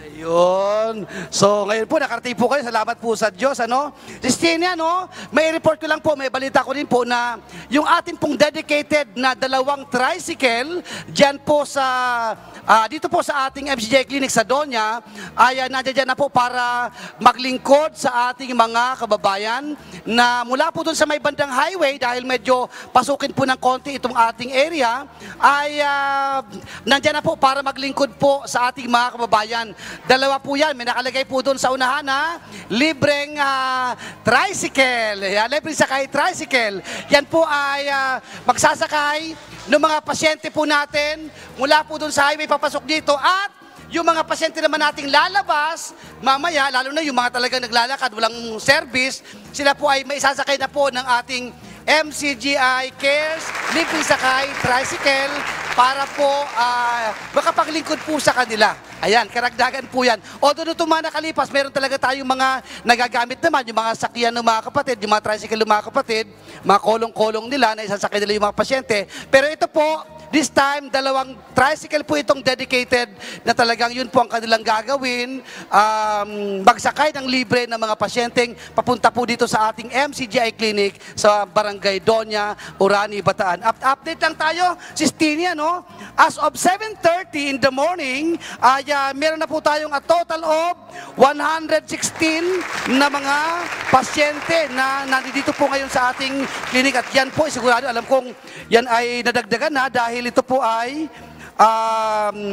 Ayun. So, ngayon po, nakarating po kayo. Salamat po sa Diyos, ano? Christina, no? May report ko lang po, may balita ko din po na yung ating pong dedicated na 2 tricycle dyan po sa, dito po sa ating MCGI Clinic sa Doña, ay nandiyan na po para maglingkod sa ating mga kababayan na mula po dun sa may bandang highway, dahil medyo pasukin po ng konti itong ating area, ay nandiyan na po para maglingkod po sa ating mga kababayan. 2 po yan. May nakalagay po doon sa unahan na libreng tricycle. Yan, libreng sakay tricycle. Yan po ay magsasakay ng mga pasyente po natin mula po doon sa highway papasok dito, at yung mga pasyente naman nating lalabas mamaya, lalo na yung mga talagang naglalakad, walang service, sila po ay maisasakay na po ng ating MCGI Cares libreng sakay tricycle para po makapaglingkod po sa kanila. Ayan, karagdagan po yan. Although nung mga nakalipas, meron talaga tayong mga nagagamit naman, yung mga sakyan ng mga kapatid, yung mga tricycle ng mga kapatid, mga kolong-kolong nila na isasakay nila yung mga pasyente. Pero ito po, this time, 2 tricycle po itong dedicated na talagang yun po ang kanilang gagawin. Magsakay ng libre ng mga pasyenteng papunta po dito sa ating MCGI Clinic sa Barangay Doña, Orani, Bataan. Update lang tayo, Sis Tini, no? As of 7:30 in the morning, meron na po tayong a total of 116 na mga pasyente na nandito po ngayon sa ating clinic. At yan po, sigurado, alam kong yan ay nadagdagan na dahil ito po ay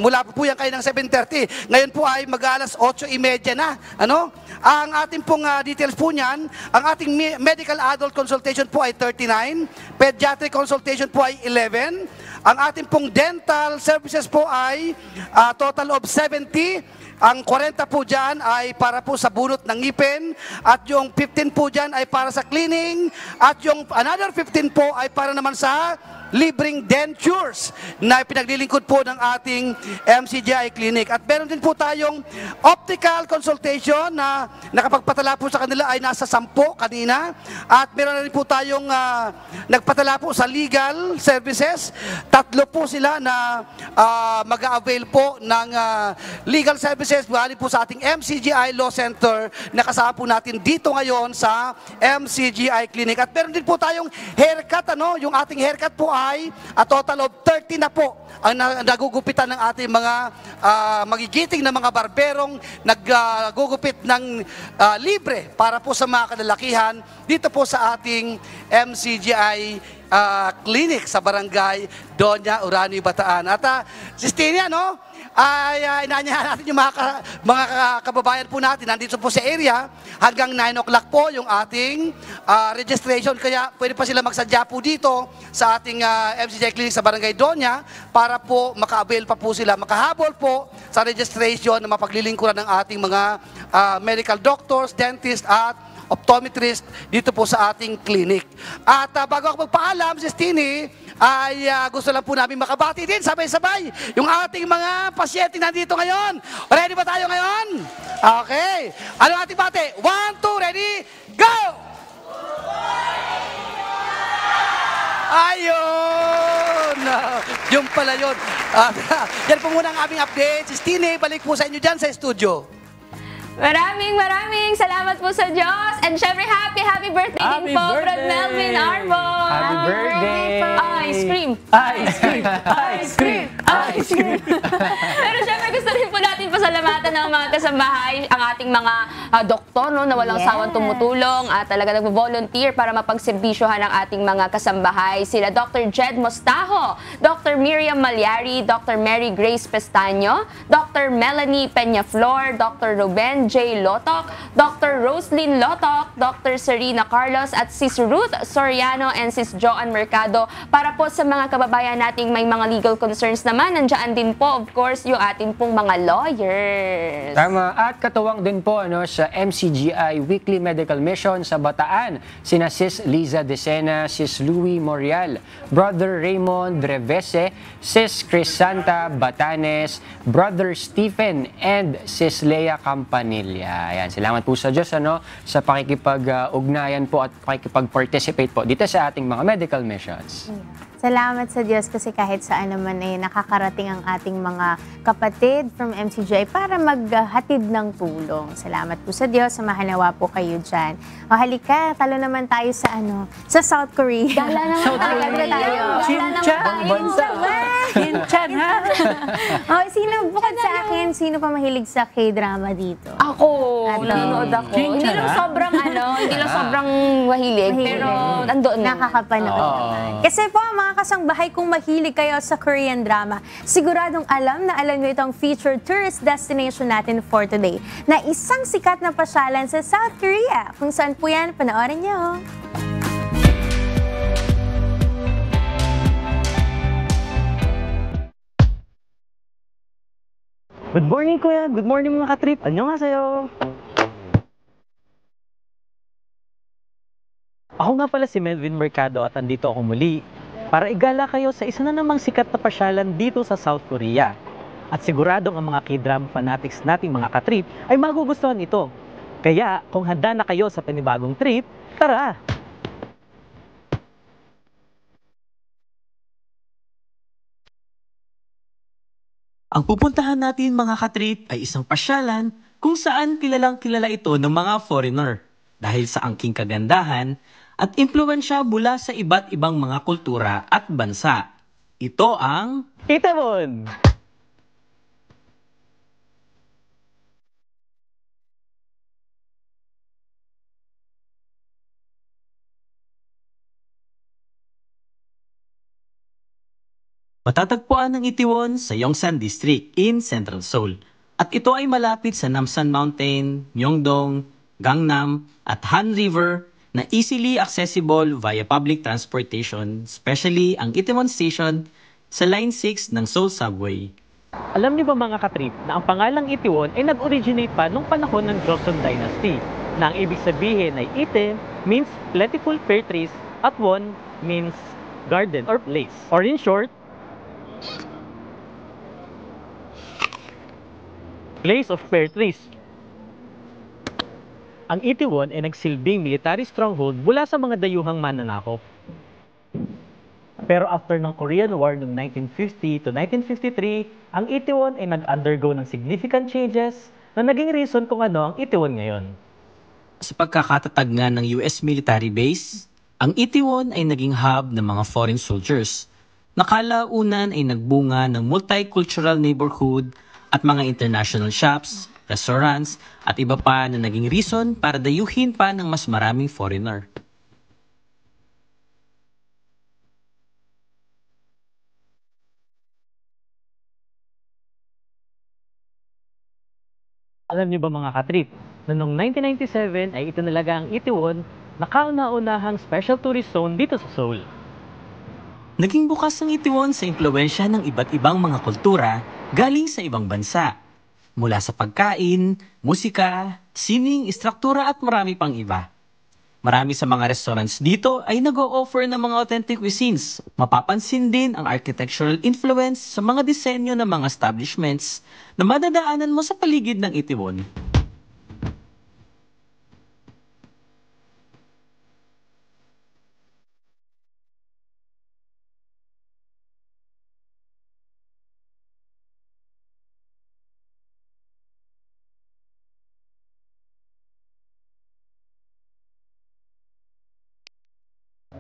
mula po yan kayo ng 7:30. Ngayon po ay mag-alas 8:30 na. Ano? Ang ating pong details po niyan, ang ating medical adult consultation po ay 39, pediatric consultation po ay 11, ang ating pong dental services po ay total of 70. Ang 40 po dyan ay para po sa bunot ng ngipin, at yung 15 po dyan ay para sa cleaning, at yung another 15 po ay para naman sa libreng dentures na pinaglilingkod po ng ating MCGI Clinic. At meron din po tayong optical consultation na nakapagpatala po sa kanila ay nasa 10 kanina. At meron na rin po tayong nagpatala po sa legal services. 3 po sila na mag-a-avail po ng legal services galing po sa ating MCGI Law Center na kasama po natin dito ngayon sa MCGI Clinic. At meron din po tayong haircut, ano? Yung ating haircut po ay a total of 30 na po ang nagugupitan ng ating mga magigiting na mga barberong naggugupit ng libre para po sa mga kalalakihan dito po sa ating MCGI Clinic sa Barangay Doña, Orani, Bataan. At Sistine, no? Ay inaanyahan natin yung mga kababayan po natin nandito po sa area hanggang 9 o'clock po yung ating registration, kaya pwede pa sila magsadya po dito sa ating MCGI Clinic sa Barangay Doña para po maka-avail pa po sila, makahabol po sa registration na mapaglilingkuran ng ating mga medical doctors, dentist at optometrist dito po sa ating clinic. At bago ako magpaalam, Sis Tini, ay gusto lang po namin makabati din sabay-sabay yung ating mga pasyente nandito ngayon. Ready ba tayo ngayon? Okay. Ano ating bati? 1, 2, ready, go! Ayun! Yung pala yun. Yan po muna ang aming update. Sis Tini, balik po sa inyo dyan sa studio. Maraming salamat po sa Diyos. And syempre, happy birthday din po, Brad Melvin Arbon. Happy birthday! Ice cream! Ice cream! Ice cream! Ice cream! Pero syempre, gusto rin po natin pasalamatan ng mga kasambahay, ang ating mga doktor, no, na walang sawang tumutulong at talaga nagvo-volunteer para mapagserbisyohan ang ating mga kasambahay. Sila Dr. Jed Mostajo, Dr. Miriam Malyari, Dr. Mary Grace Pestaño, Dr. Melanie Peñaflor, Dr. Ruben J. Lotok, Dr. Roslyn Lotok, Dr. Serena Carlos at Sis Ruth Soriano and Sis Joan Mercado. Para po sa mga kababayan nating may mga legal concerns naman, nandiyan din po of course yung ating pong mga lawyers. Tama. At katuwang din po sa MCGI Weekly Medical Mission sa Bataan, sina Sis Liza Decena, Sis Louie Morial, Brother Raymond Drevese, Sis Crisanta Batanes, Brother Stephen, and Sis Lea Campanilla. Ayan, salamat po sa Diyos sa pakikipag-ugnayan po at pakikipag-participate po dito sa ating mga medical missions. Salamat sa Diyos kasi kahit saan naman ay nakakarating ang ating mga kapatid from MCGI para maghatid ng tulong. Salamat po sa Diyos, mahalawa po kayo dyan. O halika, talo naman tayo sa sa South Korea. Gala naman tayo. Chinchan, ha? Sino bukod sa akin, sino pa mahilig sa K-drama dito? Ako, nanonood ako. Hindi lang sobrang hindi lang sobrang mahilig, pero nandoon na. Nakakapanood naman. Kasi po, mga kasangbahay, kung mahilig kayo sa Korean drama, siguradong alam nyo itong featured tourist destination natin for today na isang sikat na pasyalan sa South Korea. Kung saan po yan, panoorin nyo. Good morning, Kuya. Good morning, mga katrip. Annyeonghaseyo. Ako nga pala si Melvin Mercado at andito ako muli para igala kayo sa isa na namang sikat na pasyalan dito sa South Korea. At siguradong ang mga K-drama fanatics nating mga katrip ay magugustuhan ito. Kaya kung handa na kayo sa panibagong trip, tara! Ang pupuntahan natin mga katrip ay isang pasyalan kung saan kilalang kilala ito ng mga foreigner dahil sa angking kagandahan at impluwensya mula sa iba't ibang mga kultura at bansa. Ito ang Itaewon! Matatagpuan ang Itaewon sa Yongsan District in Central Seoul. At ito ay malapit sa Namsan Mountain, Myeongdong, Gangnam at Han River na easily accessible via public transportation, especially ang Itaewon Station sa Line 6 ng Seoul Subway. Alam niyo ba mga katrip na ang pangalang Itaewon ay nag-originate pa nung panahon ng Joseon Dynasty na ang ibig sabihin ay Ite means plentiful fair trees at Won means garden or place. Or in short, place of fair trees. Ang Itaewon ay nagsilbing military stronghold mula sa mga dayuhang mananakop. Pero after ng Korean War noong 1950 to 1953, ang Itaewon ay nag-undergo ng significant changes na naging reason kung ano ang Itaewon ngayon. Sa pagkakatatag nga ng US military base, ang Itaewon ay naging hub ng mga foreign soldiers. Nakalaunan ay nagbunga ng multicultural neighborhood at mga international shops, restaurants, at iba pa na naging reason para dayuhin pa ng mas maraming foreigner. Alam niyo ba mga katrip, na noong 1997 ay itinalaga ang Itaewon na kauna-unahang special tourist zone dito sa Seoul. Naging bukas ang Itaewon sa impluwensya ng iba't ibang mga kultura galing sa ibang bansa. Mula sa pagkain, musika, sining, istruktura at marami pang iba. Marami sa mga restaurants dito ay nag-o-offer ng mga authentic cuisines. Mapapansin din ang architectural influence sa mga disenyo ng mga establishments na madadaanan mo sa paligid ng Itaewon.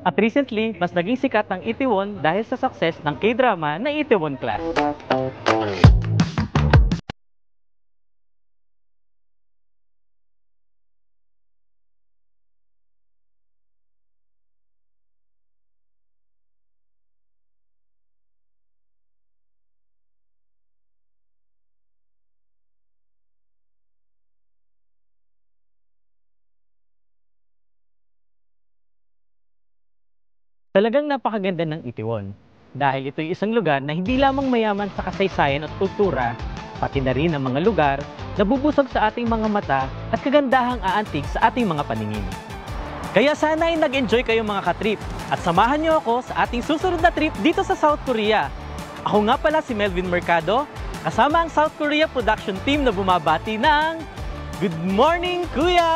At recently, mas naging sikat ang Itaewon dahil sa success ng K-drama na Itaewon Class. Talagang napakaganda ng Itaewon dahil ito'y isang lugar na hindi lamang mayaman sa kasaysayan at kultura, pati na rin ang mga lugar na bubusog sa ating mga mata at kagandahang aantig sa ating mga paningin. Kaya sana ay nag-enjoy kayo mga katrip at samahan niyo ako sa ating susunod na trip dito sa South Korea. Ako nga pala si Melvin Mercado, kasama ang South Korea production team na bumabati ng Good Morning Kuya!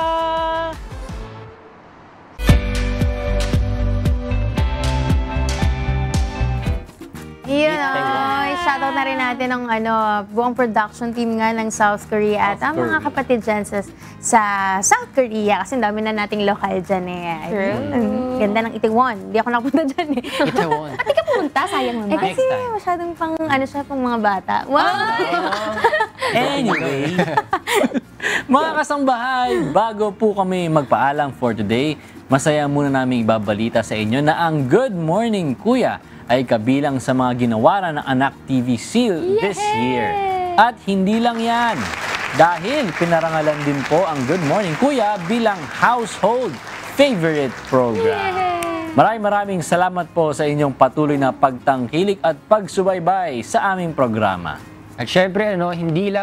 Ayun, shoutout na rin natin ng buong production team nga ng South Korea at ang mga kapatid dyan sa South Korea kasi dami na nating lokal dyan eh. Ganda ng Itaewon. Hindi ako napunta dyan eh. Itaewon. At di ka pumunta, sayang naman. Kasi masyadong pang mga bata. Wow! Anyway, mga kasambahay, bago po kami magpaalam for today, masaya muna namin ibabalita sa inyo na ang Good Morning Kuya ay kabilang sa mga ginawaran ng Anak TV Seal this year. At hindi lang yan, dahil pinarangalan din po ang Good Morning Kuya bilang household favorite program. Maraming salamat po sa inyong patuloy na pagtangkilik at pagsubaybay sa aming programa. At syempre, hindi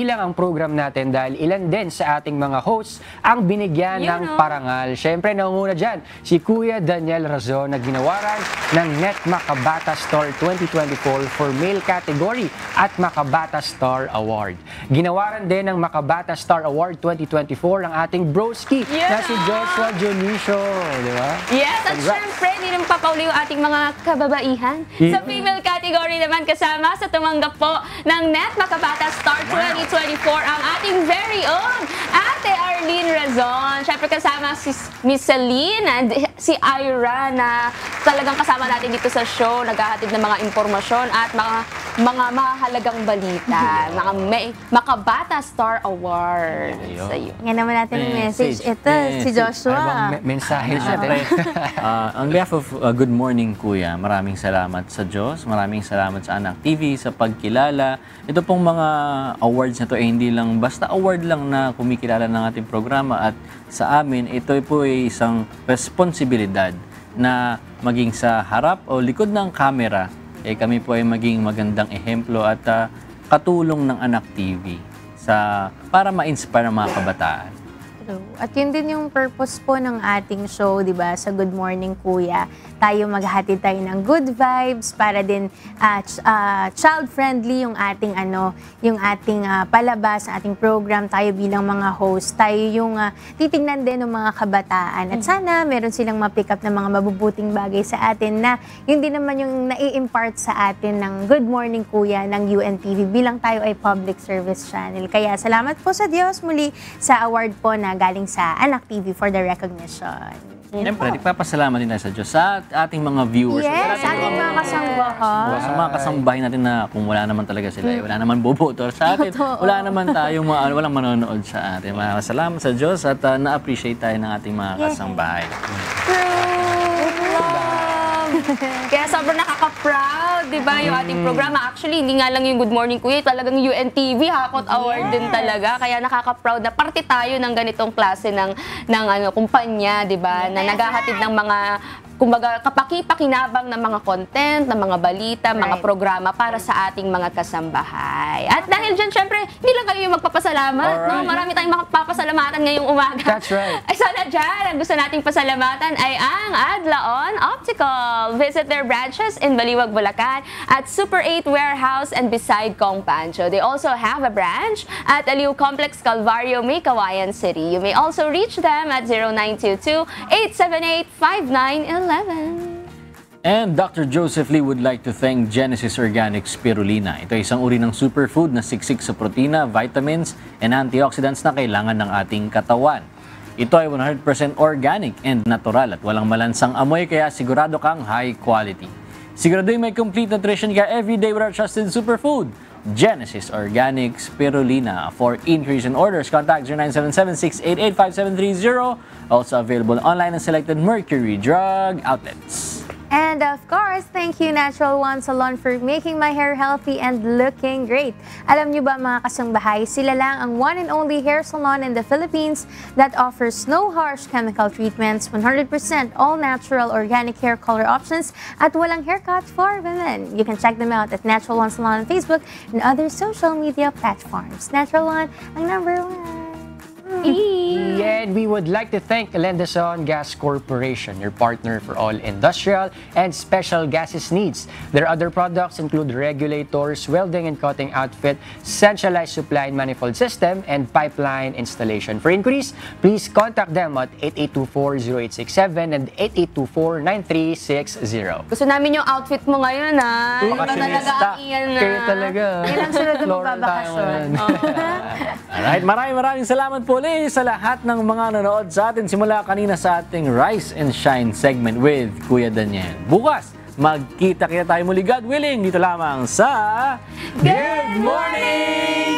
lang ang program natin dahil ilan din sa ating mga hosts ang binigyan ng parangal. Syempre, naunguna dyan si Kuya Daniel Razon na ginawaran ng Net Makabata Star 2024 for male category at Makabata Star Award. Ginawaran din ng Makabata Star Award 2024 ang ating broski na si Joshua Dionisio. Di ba? Yes, at syempre, hindi naman papauli yung ating mga kababaihan. Sa female category naman kasama sa tumanggap po ng Net Makabata Star 2024 ang ating very own Ate Arlene Razon. Siyempre kasama si Miss Celine and si Ira na talagang kasama natin dito sa show. Naghahatid ng mga impormasyon at mga mahalagang balita. Mga Makabata Star Award. Ngayon naman natin yung message. Ito, si Joshua. Mensahe natin. On behalf of Good Morning Kuya, maraming salamat sa Diyos, maraming salamat sa Anak TV sa pagkilala. Ito pong mga awards na to hindi lang basta award lang na kumikilala ng ating programa at sa amin, ito po ay isang responsibilidad na maging sa harap o likod ng camera, kami po ay maging magandang ehemplo at katulong ng Anak TV para ma-inspire ang mga kabataan. At yun din yung purpose po ng ating show, di ba? Sa Good Morning Kuya, tayo maghahatid tayo ng good vibes para din child-friendly yung ating palabas, ating program. Tayo bilang mga host, tayo yung titingnan din ng mga kabataan. At sana meron silang ma-pick up na mga mabubuting bagay sa atin na yun din naman yung nai-impart sa atin ng Good Morning Kuya ng UNTV bilang tayo ay public service channel. Kaya salamat po sa Diyos muli sa award po na galing sa Anak TV for the recognition. Siyempre, nagpapasalamat din tayo sa Diyos sa ating mga viewers. Yes, sa ating mga kasambahay. Sa mga kasambahay natin na kung wala naman talaga sila, wala naman boboto sa atin. Wala naman tayong walang manonood sa atin. Salamat sa Diyos at na-appreciate tayo ng ating mga kasambahay. Kaya sobrang nakaka-proud, di ba, yung ating programa. Actually, hindi nga lang yung Good Morning Kuya, talagang UNTV Hakot Award din talaga. Kaya nakaka-proud na parte tayo ng ganitong klase ng kumpanya, di ba, na naghahatid ng mga kumbaga, kapaki-pakinabang ng mga content, ng mga balita, mga programa para sa ating mga kasambahay. At dahil dyan, syempre, hindi lang kayo yung magpapasalamat. No? Marami tayong magpapasalamatan ngayong umaga. That's right. Ay sana dyan, ang gusto nating pasalamatan ay ang Adlaon Optical. Visit their branches in Baliwag, Bulacan at Super 8 Warehouse and beside Kong Pancho. They also have a branch at Aliw Complex, Calvario, May, Kawayan City. You may also reach them at 0922-878-5911. And Dr. Joseph Lee would like to thank Genesis Organic Spirulina. Ito ay isang uri ng superfood na siksik sa protina, vitamins, and antioxidants na kailangan ng ating katawan. Ito ay 100% organic and natural at walang malansang amoy kaya sigurado kang high quality. Siguraduhin may complete nutrition kaya everyday with our trusted superfood. Genesis Organic Spirulina. For increase in orders, contact 0977-688-5730. Also available online and selected Mercury Drug outlets. And of course, thank you Natural One Salon for making my hair healthy and looking great. Alam nyo ba mga kasangbahay, sila lang ang one and only hair salon in the Philippines that offers no harsh chemical treatments, 100% all-natural organic hair color options, at walang haircut for women. You can check them out at Natural One Salon on Facebook and other social media platforms. Natural One, ang number one. Yay! And we would like to thank Lendason Gas Corporation, your partner for all industrial and special gases needs. Their other products include regulators, welding and cutting outfit, centralized supply and manifold system, and pipeline installation. For inquiries, please contact them at 8824-0867 and 8824-9360. Gusto namin yung outfit mo ngayon, ha? Iba talaga ang iyan na. Kayo talaga. Kailan sunod na magbabakasyon? Alright, maraming salamat po ulit sa lahat ng mga nanood sa atin simula kanina sa ating Rise and Shine segment with Kuya Daniel. Bukas, magkita-kita tayo muli, God willing, dito lamang sa Good Morning!